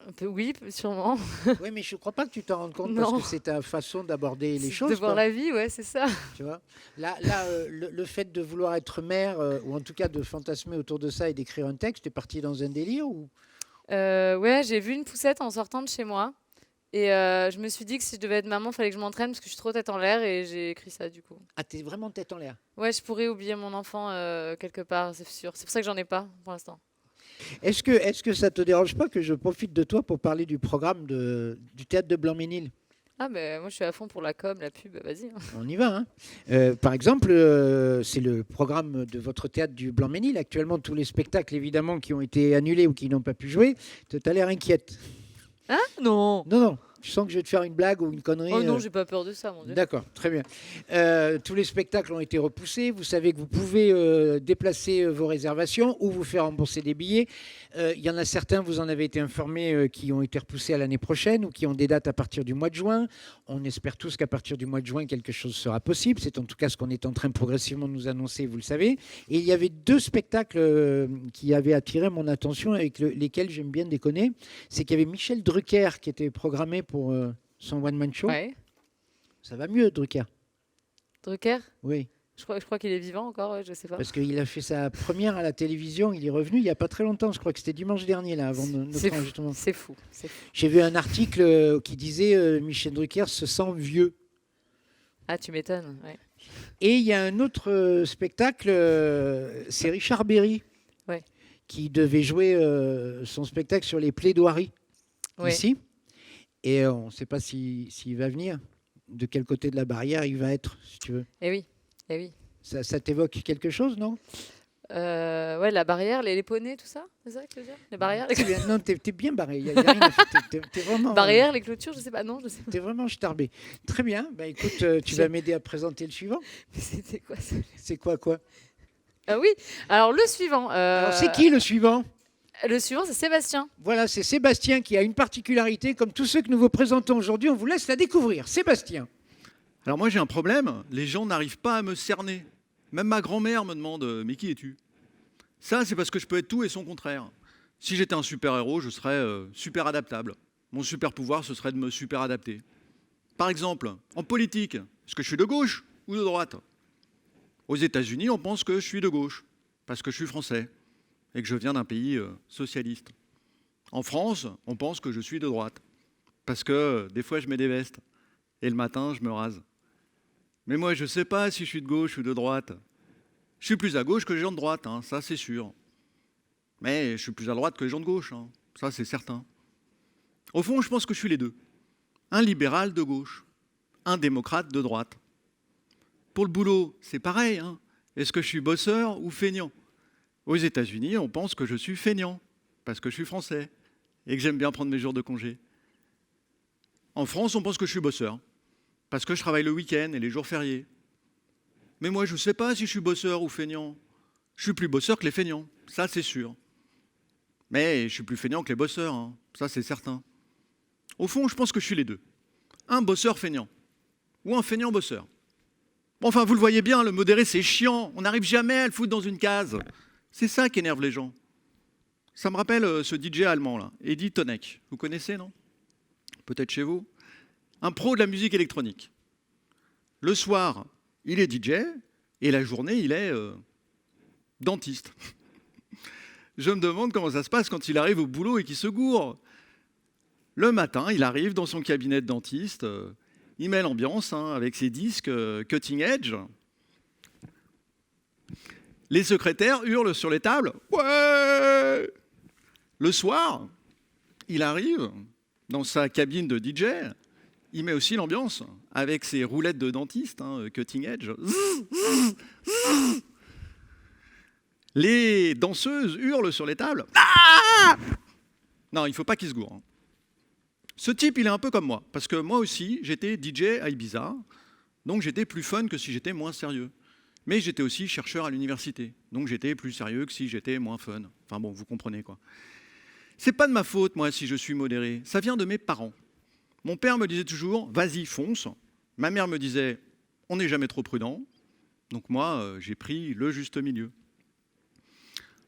Un peu, oui, sûrement. Oui, mais je ne crois pas que tu t'en rendes compte Non. parce que c'est ta façon d'aborder les choses. De voir quoi. la vie, ouais, c'est ça. Tu vois là, le fait de vouloir être mère, ou en tout cas de fantasmer autour de ça et d'écrire un texte, t'es parti dans un délire ou... Ouais, j'ai vu une poussette en sortant de chez moi. Et je me suis dit que si je devais être maman, il fallait que je m'entraîne parce que je suis trop tête en l'air et j'ai écrit ça du coup. Ah, t'es vraiment tête en l'air. Ouais, je pourrais oublier mon enfant quelque part, c'est sûr. C'est pour ça que j'en ai pas pour l'instant. Est-ce que ça te dérange pas que je profite de toi pour parler du programme du théâtre de Blanc-Ménil? Ah, ben moi je suis à fond pour la com, la pub, vas-y. Hein. On y va. Par exemple, c'est le programme de votre théâtre du Blanc-Ménil. Actuellement, tous les spectacles, évidemment, qui ont été annulés ou qui n'ont pas pu jouer. Tu as l'air inquiète. Hein? Non. Non. Tu sens que je vais te faire une blague ou une connerie Oh non, j'ai pas peur de ça, mon Dieu. D'accord, très bien. Tous les spectacles ont été repoussés. Vous savez que vous pouvez déplacer vos réservations ou vous faire rembourser des billets. Il y en a certains, vous en avez été informés, qui ont été repoussés à l'année prochaine ou qui ont des dates à partir du mois de juin. On espère tous qu'à partir du mois de juin, quelque chose sera possible. C'est en tout cas ce qu'on est en train progressivement de nous annoncer, vous le savez. Et il y avait 2 spectacles qui avaient attiré mon attention, avec lesquels j'aime bien déconner. C'est qu'il y avait Michel Drucker qui était programmé pour son one-man show. Ouais. Ça va mieux, Drucker. Drucker, Oui, je crois qu'il est vivant encore, ouais, je sais pas. parce qu'il a fait sa première à la télévision. Il est revenu il n'y a pas très longtemps. Je crois que c'était dimanche dernier, là, avant C'est notre fou. enregistrement. C'est fou. C'est fou. J'ai vu un article qui disait Michel Drucker se sent vieux. Ah, tu m'étonnes. Ouais. Et il y a un autre spectacle, c'est Richard Berry, Ouais. qui devait jouer son spectacle sur les plaidoiries Ouais. ici. Et on ne sait pas s'il va venir, de quel côté de la barrière il va être, si tu veux. Eh oui. Eh oui. Ça t'évoque quelque chose, non? Ouais, la barrière, les poneys, tout ça, c'est ça que tu veux dire? Les barrières, les C'est bien. Non, t'es bien barré. Y a rien à faire. T'es vraiment, barrières, les clôtures, je sais pas, non, je sais pas. t'es vraiment starbé. Très bien. Bah, écoute, tu vas m'aider à présenter le suivant. Mais c'était quoi ça? C'est quoi? Ah oui, alors le suivant. Alors, c'est qui le suivant? Le suivant, c'est Sébastien. Voilà, c'est Sébastien qui a une particularité. Comme tous ceux que nous vous présentons aujourd'hui, on vous laisse la découvrir. Sébastien. Alors moi j'ai un problème, les gens n'arrivent pas à me cerner. Même ma grand-mère me demande mais qui es-tu? Ça c'est parce que je peux être tout et son contraire. Si j'étais un super-héros, je serais super adaptable. Mon super pouvoir ce serait de me super adapter. Par exemple, en politique, est-ce que je suis de gauche ou de droite? Aux États-Unis, on pense que je suis de gauche parce que je suis français et que je viens d'un pays socialiste. En France, on pense que je suis de droite parce que des fois je mets des vestes et le matin je me rase. Mais moi, je ne sais pas si je suis de gauche ou de droite. Je suis plus à gauche que les gens de droite, hein, ça c'est sûr. Mais je suis plus à droite que les gens de gauche, hein, ça c'est certain. Au fond, je pense que je suis les deux. Un libéral de gauche, un démocrate de droite. Pour le boulot, c'est pareil. Hein. Est-ce que je suis bosseur ou feignant? Aux États-Unis, on pense que je suis feignant, parce que je suis français, et que j'aime bien prendre mes jours de congé. En France, on pense que je suis bosseur, parce que je travaille le week-end et les jours fériés. Mais moi, je ne sais pas si je suis bosseur ou feignant. Je suis plus bosseur que les feignants, ça c'est sûr. Mais je suis plus feignant que les bosseurs, hein. Ça c'est certain. Au fond, je pense que je suis les deux. Un bosseur feignant, ou un feignant bosseur. Enfin, vous le voyez bien, le modéré c'est chiant, on n'arrive jamais à le foutre dans une case. C'est ça qui énerve les gens. Ça me rappelle ce DJ allemand là, Eddie Tonek. Vous connaissez, non? Peut-être chez vous. Un pro de la musique électronique. Le soir, il est DJ, et la journée, il est dentiste. Je me demande comment ça se passe quand il arrive au boulot et qu'il se gourre. Le matin, il arrive dans son cabinet de dentiste, il met l'ambiance hein, avec ses disques cutting edge. Les secrétaires hurlent sur les tables. Ouais! Le soir, il arrive dans sa cabine de DJ, il met aussi l'ambiance avec ses roulettes de dentiste, hein, cutting edge. Les danseuses hurlent sur les tables. Ah! Non, il ne faut pas qu'il se gourre. Hein. Ce type, il est un peu comme moi, parce que moi aussi, j'étais DJ à Ibiza, donc j'étais plus fun que si j'étais moins sérieux. Mais j'étais aussi chercheur à l'université, donc j'étais plus sérieux que si j'étais moins fun. Enfin bon, vous comprenez quoi. C'est pas de ma faute, moi, si je suis modéré. Ça vient de mes parents. Mon père me disait toujours, vas-y, fonce. Ma mère me disait, on n'est jamais trop prudent. Donc moi, j'ai pris le juste milieu.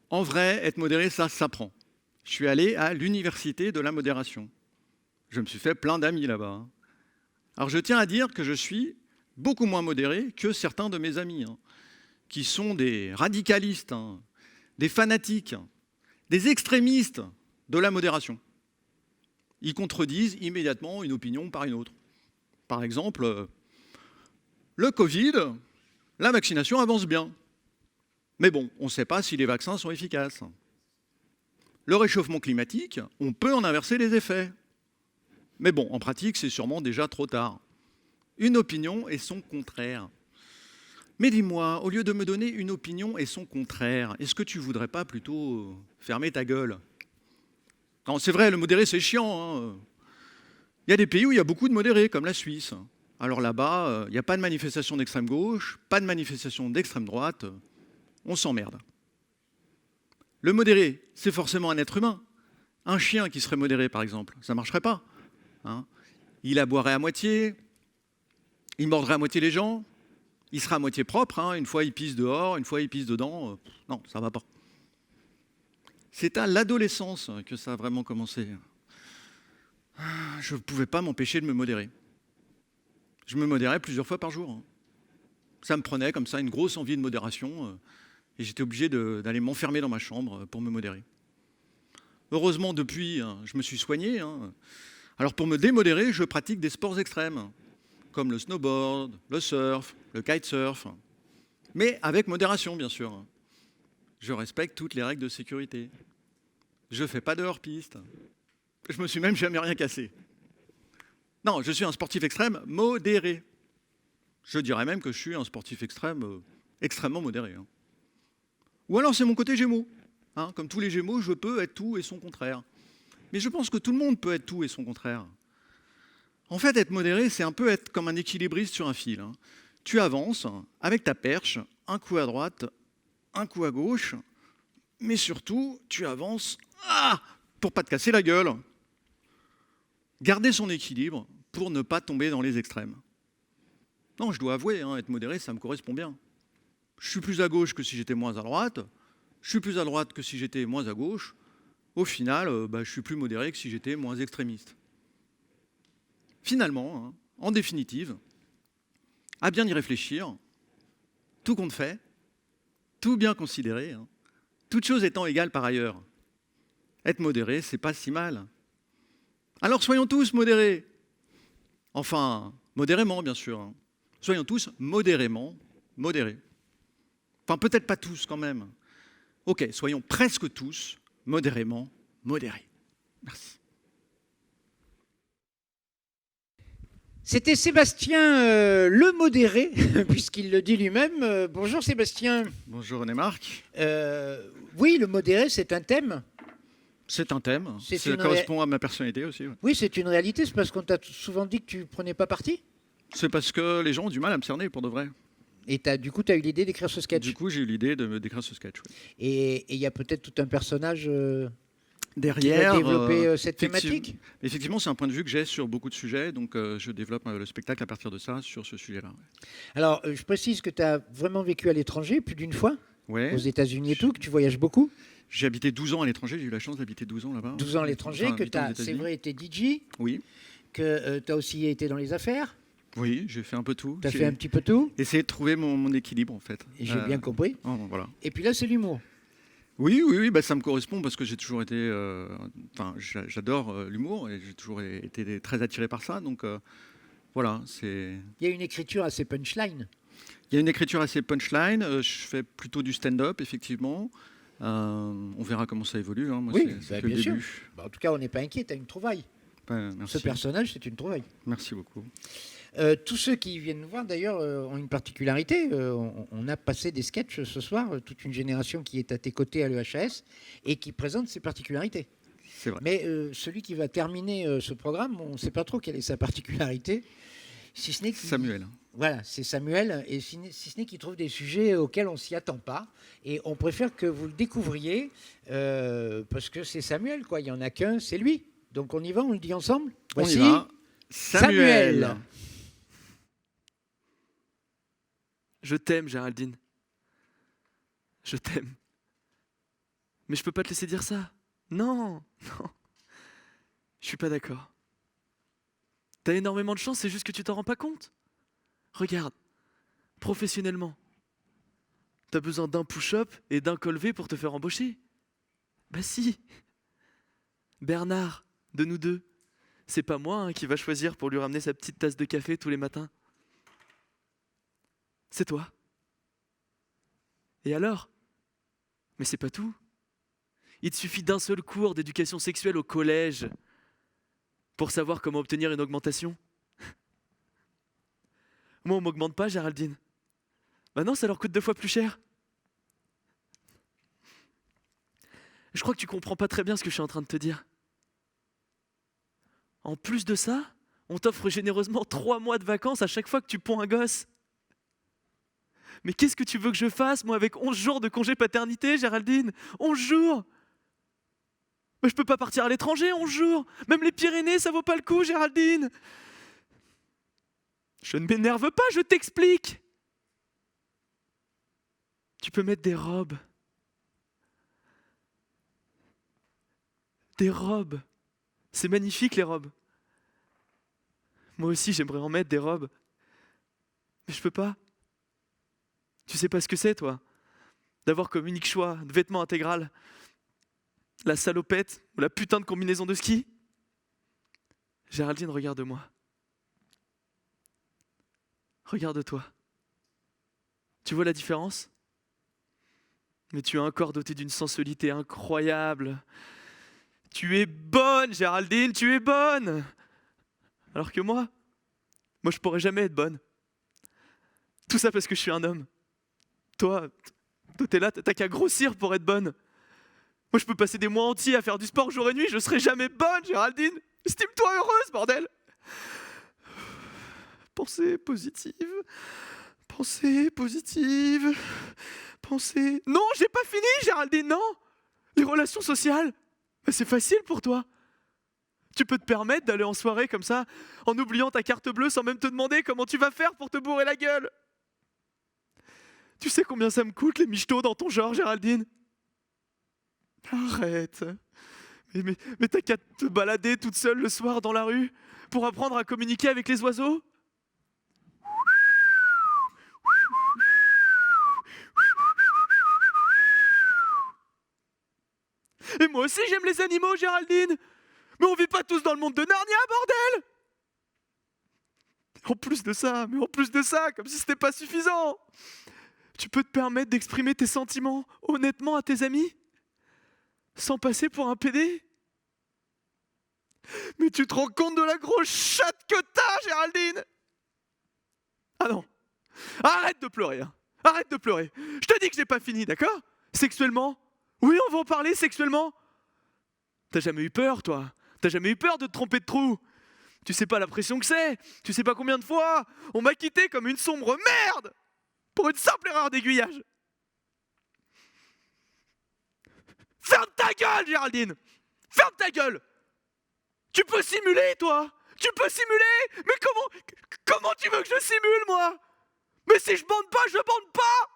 En vrai, être modéré, ça s'apprend. Je suis allé à l'université de la modération. Je me suis fait plein d'amis là-bas. Hein. Alors je tiens à dire que je suis beaucoup moins modéré que certains de mes amis, hein, qui sont des radicalistes, hein, des fanatiques, des extrémistes de la modération. Ils contredisent immédiatement une opinion par une autre. Par exemple, le Covid, la vaccination avance bien. Mais bon, on ne sait pas si les vaccins sont efficaces. Le réchauffement climatique, on peut en inverser les effets. Mais bon, en pratique, c'est sûrement déjà trop tard. Une opinion et son contraire. Mais dis-moi, au lieu de me donner une opinion et son contraire, est-ce que tu voudrais pas plutôt fermer ta gueule? Non, c'est vrai, le modéré, c'est chiant. Hein. Il y a des pays où il y a beaucoup de modérés, comme la Suisse. Alors là-bas, il n'y a pas de manifestation d'extrême gauche, pas de manifestation d'extrême droite, on s'emmerde. Le modéré, c'est forcément un être humain. Un chien qui serait modéré, par exemple, ça ne marcherait pas. Hein. Il aboierait à moitié, il mordrait à moitié les gens, il sera à moitié propre, hein. Une fois il pisse dehors, une fois il pisse dedans. Non, ça ne va pas. C'est à l'adolescence que ça a vraiment commencé. Je ne pouvais pas m'empêcher de me modérer. Je me modérais plusieurs fois par jour. Hein. Ça me prenait comme ça une grosse envie de modération et j'étais obligé d'aller m'enfermer dans ma chambre pour me modérer. Heureusement, depuis, je me suis soigné. Hein. Alors pour me démodérer, je pratique des sports extrêmes, comme le snowboard, le surf, le kitesurf, mais avec modération, bien sûr. Je respecte toutes les règles de sécurité. Je ne fais pas de hors-piste. Je me suis même jamais rien cassé. Non, je suis un sportif extrême modéré. Je dirais même que je suis un sportif extrême extrêmement modéré. Hein. Ou alors c'est mon côté Gémeaux. Hein, comme tous les Gémeaux, je peux être tout et son contraire. Mais je pense que tout le monde peut être tout et son contraire. En fait, être modéré, c'est un peu être comme un équilibriste sur un fil. Hein. Tu avances avec ta perche, un coup à droite, un coup à gauche, mais surtout, tu avances pour pas te casser la gueule. Garder son équilibre pour ne pas tomber dans les extrêmes. Non, je dois avouer, hein, être modéré, ça me correspond bien. Je suis plus à gauche que si j'étais moins à droite. Je suis plus à droite que si j'étais moins à gauche. Au final, je suis plus modéré que si j'étais moins extrémiste. Finalement, hein, en définitive, à bien y réfléchir, tout compte fait, tout bien considéré, hein, toute chose étant égale par ailleurs, être modéré, c'est pas si mal. Alors soyons tous modérés. Enfin, modérément, bien sûr. Hein. Soyons tous modérément modérés. Enfin, peut-être pas tous quand même. Ok, soyons presque tous modérément modérés. Merci. C'était Sébastien le modéré, puisqu'il le dit lui-même. Bonjour Sébastien. Bonjour René-Marc. Oui, le modéré, c'est un thème. C'est un thème. C'est Ça une correspond à ma personnalité aussi. Ouais. Oui, c'est une réalité. C'est parce qu'on t'a souvent dit que tu prenais pas parti. C'est parce que les gens ont du mal à me cerner pour de vrai. Et du coup, tu as eu l'idée d'écrire ce sketch. Du coup, j'ai eu l'idée de d'écrire ce sketch. Ouais. Et il y a peut-être tout un personnage Derrière, qui va développer cette effectivement- thématique. Effectivement, c'est un point de vue que j'ai sur beaucoup de sujets, donc je développe le spectacle à partir de ça, sur ce sujet-là. Alors, je précise que tu as vraiment vécu à l'étranger plus d'une fois, Ouais. aux États-Unis et tout, que tu voyages beaucoup. J'ai habité 12 ans à l'étranger, j'ai eu la chance d'habiter 12 ans là-bas. 12 ans à l'étranger, Enfin, que 8 tu ans aux as, c'est États-Unis. vrai, été DJ, Oui, que tu as aussi été dans les affaires, oui, j'ai fait un peu tout. tu as J'ai fait un petit peu tout, essayé de trouver mon équilibre en fait. et j'ai bien compris. Voilà. Et puis là, c'est l'humour. Oui, bah, ça me correspond parce que j'ai toujours été. J'adore l'humour et j'ai toujours été très attiré par ça. Donc voilà, c'est. Il y a une écriture assez punchline. Il y a une écriture assez punchline. Je fais plutôt du stand-up, effectivement. On verra comment ça évolue. Hein. Moi, Oui, c'est que bien le sûr. début. En tout cas, on n'est pas inquiet, tu as une trouvaille. Merci. Ce personnage, c'est une trouvaille. Merci beaucoup. Tous ceux qui viennent nous voir, d'ailleurs, ont une particularité. On a passé des sketchs ce soir, toute une génération qui est à tes côtés à l'EHS et qui présente ses particularités. C'est vrai. Mais celui qui va terminer ce programme, on ne sait pas trop quelle est sa particularité, si ce n'est qu'il- Samuel. Voilà, c'est Samuel, et si ce n'est qu'il trouve des sujets auxquels on ne s'y attend pas. Et on préfère que vous le découvriez, parce que c'est Samuel, quoi. Il n'y en a qu'un, c'est lui. Donc on y va, on le dit ensemble. On y va. Samuel. Je t'aime, Géraldine. Je t'aime. Mais je peux pas te laisser dire ça. Non. Je suis pas d'accord. T'as énormément de chance, c'est juste que tu t'en rends pas compte. Regarde, professionnellement, t'as besoin d'un push-up et d'un col-V pour te faire embaucher. Bah si. Bernard, de nous deux, c'est pas moi hein, qui va choisir pour lui ramener sa petite tasse de café tous les matins. C'est toi. Et alors? Mais c'est pas tout. Il te suffit d'un seul cours d'éducation sexuelle au collège pour savoir comment obtenir une augmentation. Moi, on m'augmente pas, Géraldine. Bah non, ça leur coûte 2 fois plus cher. Je crois que tu comprends pas très bien ce que je suis en train de te dire. En plus de ça, On t'offre généreusement 3 mois de vacances à chaque fois que tu ponds un gosse. Mais qu'est-ce que tu veux que je fasse, moi, avec 11 jours de congé paternité, Géraldine? 11 jours! Mais je peux pas partir à l'étranger 11 jours. Même les Pyrénées, ça vaut pas le coup, Géraldine. Je ne m'énerve pas, je t'explique. Tu peux mettre des robes. Des robes. C'est magnifique, les robes. Moi aussi, j'aimerais en mettre des robes. Mais je peux pas. Tu sais pas ce que c'est, toi, d'avoir comme unique choix de vêtements intégral la salopette ou la putain de combinaison de ski? Géraldine, regarde-moi. Regarde-toi. Tu vois la différence? Mais tu as un corps doté d'une sensualité incroyable. Tu es bonne, Géraldine, tu es bonne. Alors que moi, je pourrais jamais être bonne. Tout ça parce que je suis un homme. Toi, t'es là, t'as qu'à grossir pour être bonne. Moi, je peux passer des mois entiers à faire du sport jour et nuit, je serai jamais bonne, Géraldine. Estime-toi heureuse, bordel. Pensée positive. Pensée positive. Pensée... Non, j'ai pas fini, Géraldine, non. Les relations sociales, c'est facile pour toi. Tu peux te permettre d'aller en soirée comme ça, en oubliant ta carte bleue sans même te demander comment tu vas faire pour te bourrer la gueule. Tu sais combien ça me coûte les michetots dans ton genre, Géraldine? Arrête. Mais t'as qu'à te balader toute seule le soir dans la rue pour apprendre à communiquer avec les oiseaux? Et moi aussi j'aime les animaux, Géraldine. Mais on vit pas tous dans le monde de Narnia, bordel! En plus de ça, comme si c'était pas suffisant, tu peux te permettre d'exprimer tes sentiments honnêtement à tes amis, sans passer pour un pédé? Mais tu te rends compte de la grosse chatte que t'as, Géraldine? Ah non, arrête de pleurer, hein. Arrête de pleurer. Je te dis que j'ai pas fini, d'accord? Sexuellement? Oui, on va en parler sexuellement. T'as jamais eu peur, toi? T'as jamais eu peur de te tromper de trou? Tu sais pas la pression que c'est. Tu sais pas combien de fois on m'a quitté comme une sombre merde pour une simple erreur d'aiguillage. Ferme ta gueule, Géraldine! Ferme ta gueule! Tu peux simuler, toi? Tu peux simuler? Mais comment tu veux que je simule, moi? Mais si je bande pas, je bande pas!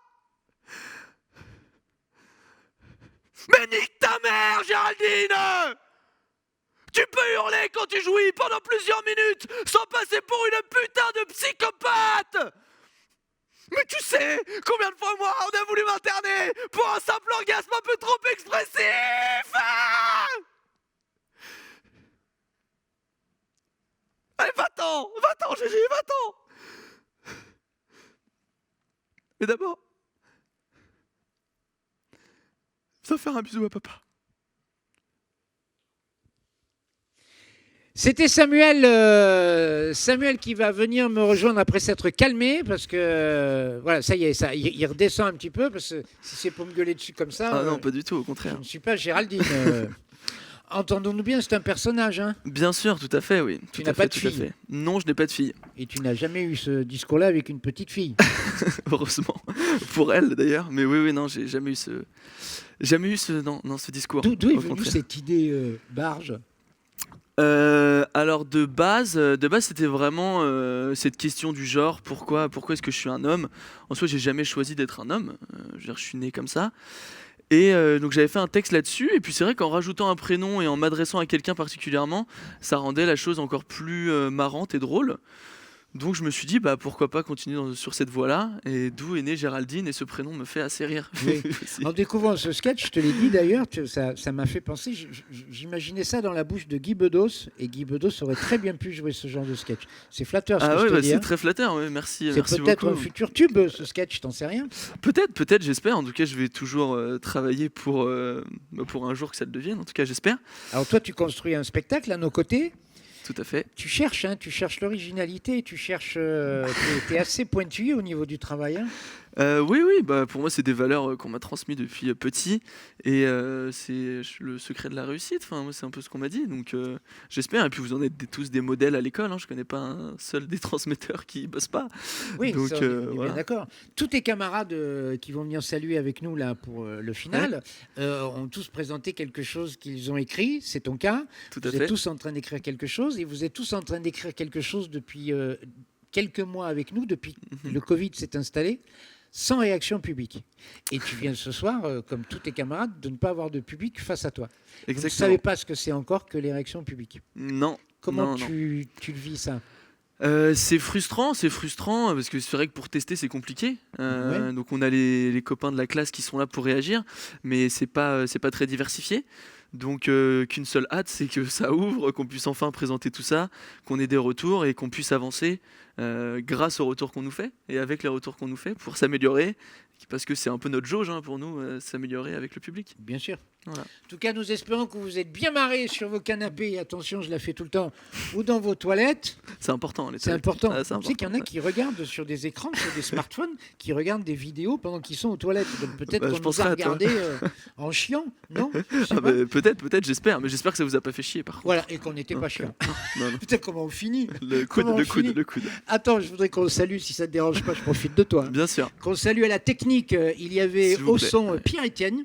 Mais nique ta mère, Géraldine! Tu peux hurler quand tu jouis pendant plusieurs minutes sans passer pour une putain de psychopathe! Mais tu sais combien de fois moi on a voulu m'interner pour un simple orgasme un peu trop expressif! Ah! Allez, va-t'en, Gégé, va-t'en! Mais d'abord, viens faire un bisou à papa. C'était Samuel, Samuel qui va venir me rejoindre après s'être calmé parce que voilà, ça y est, il redescend un petit peu parce que si c'est pour me gueuler dessus comme ça. Ah non, pas du tout, au Je contraire. ne suis pas Géraldine. Entendons-nous bien, c'est un personnage, hein? Bien sûr, tout à fait, oui. Tu Tout n'as à pas fait, de tout à fille. fait. Non, je n'ai pas de fille. Et tu n'as jamais eu ce discours-là avec une petite fille. Heureusement. Pour elle, d'ailleurs. Mais oui, non, j'ai jamais eu ce... ce discours. D'où est Au venue contraire. cette idée barge? Alors de base c'était vraiment cette question du genre, pourquoi est-ce que je suis un homme? En soi, j'ai jamais choisi d'être un homme, je veux dire, je suis né comme ça. Et donc j'avais fait un texte là-dessus, et puis c'est vrai qu'en rajoutant un prénom et en m'adressant à quelqu'un particulièrement, ça rendait la chose encore plus marrante et drôle. Donc je me suis dit, bah, pourquoi pas continuer sur cette voie-là, et d'où est née Géraldine, et ce prénom me fait assez rire. Oui. aussi. En découvrant ce sketch, je te l'ai dit d'ailleurs, ça m'a fait penser, j'imaginais ça dans la bouche de Guy Bedos, et Guy Bedos aurait très bien pu jouer ce genre de sketch. C'est flatteur ce Ah que ouais, je te bah, dis. c'est Hein. très flatteur, oui, merci. C'est peut-être un beaucoup. futur tube, ce sketch, t'en sais rien. Peut-être, j'espère. En tout cas, je vais toujours travailler pour un jour que ça le devienne. En tout cas, j'espère. Alors toi, tu construis un spectacle à nos côtés. Tout à fait. Tu cherches l'originalité, tu cherches. T'es assez pointillé au niveau du travail. Hein. Oui, oui, bah, pour moi, c'est des valeurs qu'on m'a transmises depuis petit. Et c'est le secret de la réussite. Enfin, moi, c'est un peu ce qu'on m'a dit. Donc, j'espère. Et puis, vous en êtes tous des modèles à l'école. Hein. Je connais pas un seul des transmetteurs qui bosse pas. Oui, Donc, ça, on est voilà. bien d'accord. Tous tes camarades qui vont venir saluer avec nous là pour le final ont tous présenté quelque chose qu'ils ont écrit. C'est ton cas. Tout à Vous êtes fait. tous en train d'écrire quelque chose et vous êtes tous en train d'écrire quelque chose depuis quelques mois avec nous, depuis que le Covid s'est installé, sans réaction publique. Et tu viens ce soir, comme tous tes camarades, de ne pas avoir de public face à toi. Vous ne Exactement. savez pas ce que c'est encore que les réactions publiques. Non. Comment non, non. tu le vis ça? C'est frustrant, parce que c'est vrai que pour tester c'est compliqué. Ouais. Donc on a les copains de la classe qui sont là pour réagir, mais c'est pas très diversifié. Donc qu'une seule hâte, c'est que ça ouvre, qu'on puisse enfin présenter tout ça, qu'on ait des retours et qu'on puisse avancer grâce aux retours qu'on nous fait et avec les retours qu'on nous fait pour s'améliorer, parce que c'est un peu notre jauge pour nous, s'améliorer avec le public. Bien sûr. Voilà. En tout cas, nous espérons que vous êtes bien marrés sur vos canapés. Attention, je la fais tout le temps. Ou dans vos toilettes. C'est important. C'est important. Ah, c'est Tu sais qu'il y en a important, qui regardent sur des écrans, sur des smartphones, qui regardent des vidéos pendant qu'ils sont aux toilettes. Donc peut-être Bah, je qu'on nous penserai a à toi. regardé en chiant, non? Je sais Ah, pas. bah, peut-être, j'espère, mais j'espère que ça vous a pas fait chier par contre. Voilà, et qu'on n'était pas chiant. Non, non. Putain, comment on finit? Le Comment on finit coude. Attends, je voudrais qu'on salue, si ça ne te dérange pas, je profite de toi. Bien sûr. Qu'on salue à la technique. Il y avait S'il vous au plaît. son Pierre-Étienne.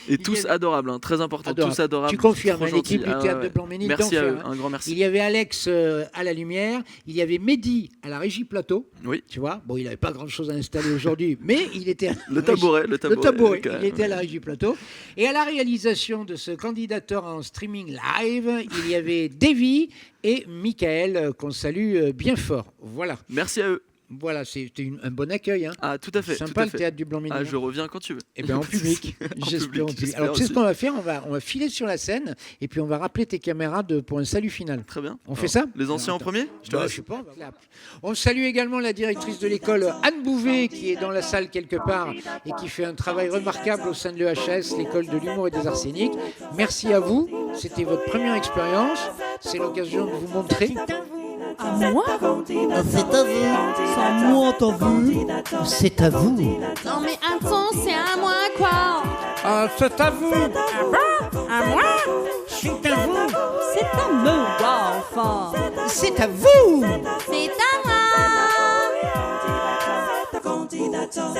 Et Il tous y a- adorables, hein, très important, Adorable. tous adorables. Tu confirmes, trop hein, l'équipe gentils. du Ah, théâtre ouais. de Blanc-Ménil Merci à d'enfer, eux, hein. un grand merci. Il y avait Alex à la lumière, il y avait Mehdi à la régie plateau. Oui. Tu vois, bon, il n'avait pas grand-chose à installer aujourd'hui, mais il était à la Le régie- tabouret, quand il même. était à la régie plateau. Et à la réalisation de ce candidateur en streaming live, il y avait Davy et Michael, qu'on salue bien fort. Voilà, Merci à eux. voilà, c'était un bon accueil. Hein. Ah, tout à fait. Sympa tout à le fait. théâtre du Blanc-Ménil. Ah, je reviens quand tu veux. Et bien en public. En J'espère. public, j'espère Alors tu sais ce aussi. qu'on va faire, on va filer sur la scène et puis on va rappeler tes camarades pour un salut final. Très bien. On fait ça? Les anciens en Attends. premier Je te Bah, laisse. je sais pas, on salue également la directrice de l'école Anne Bouvet qui est dans la salle quelque part et qui fait un travail remarquable au sein de l'EHS, l'école de l'humour et des arts scéniques. Merci à vous, c'était votre première expérience, c'est l'occasion de vous montrer. À moi? C'est à vous. C'est à moi, t'as vu? C'est à vous. Non mais attends, c'est à moi quoi. Ah, c'est à vous. À moi? C'est à vous. C'est à me, enfin. C'est à vous. C'est à moi. C'est à candidature.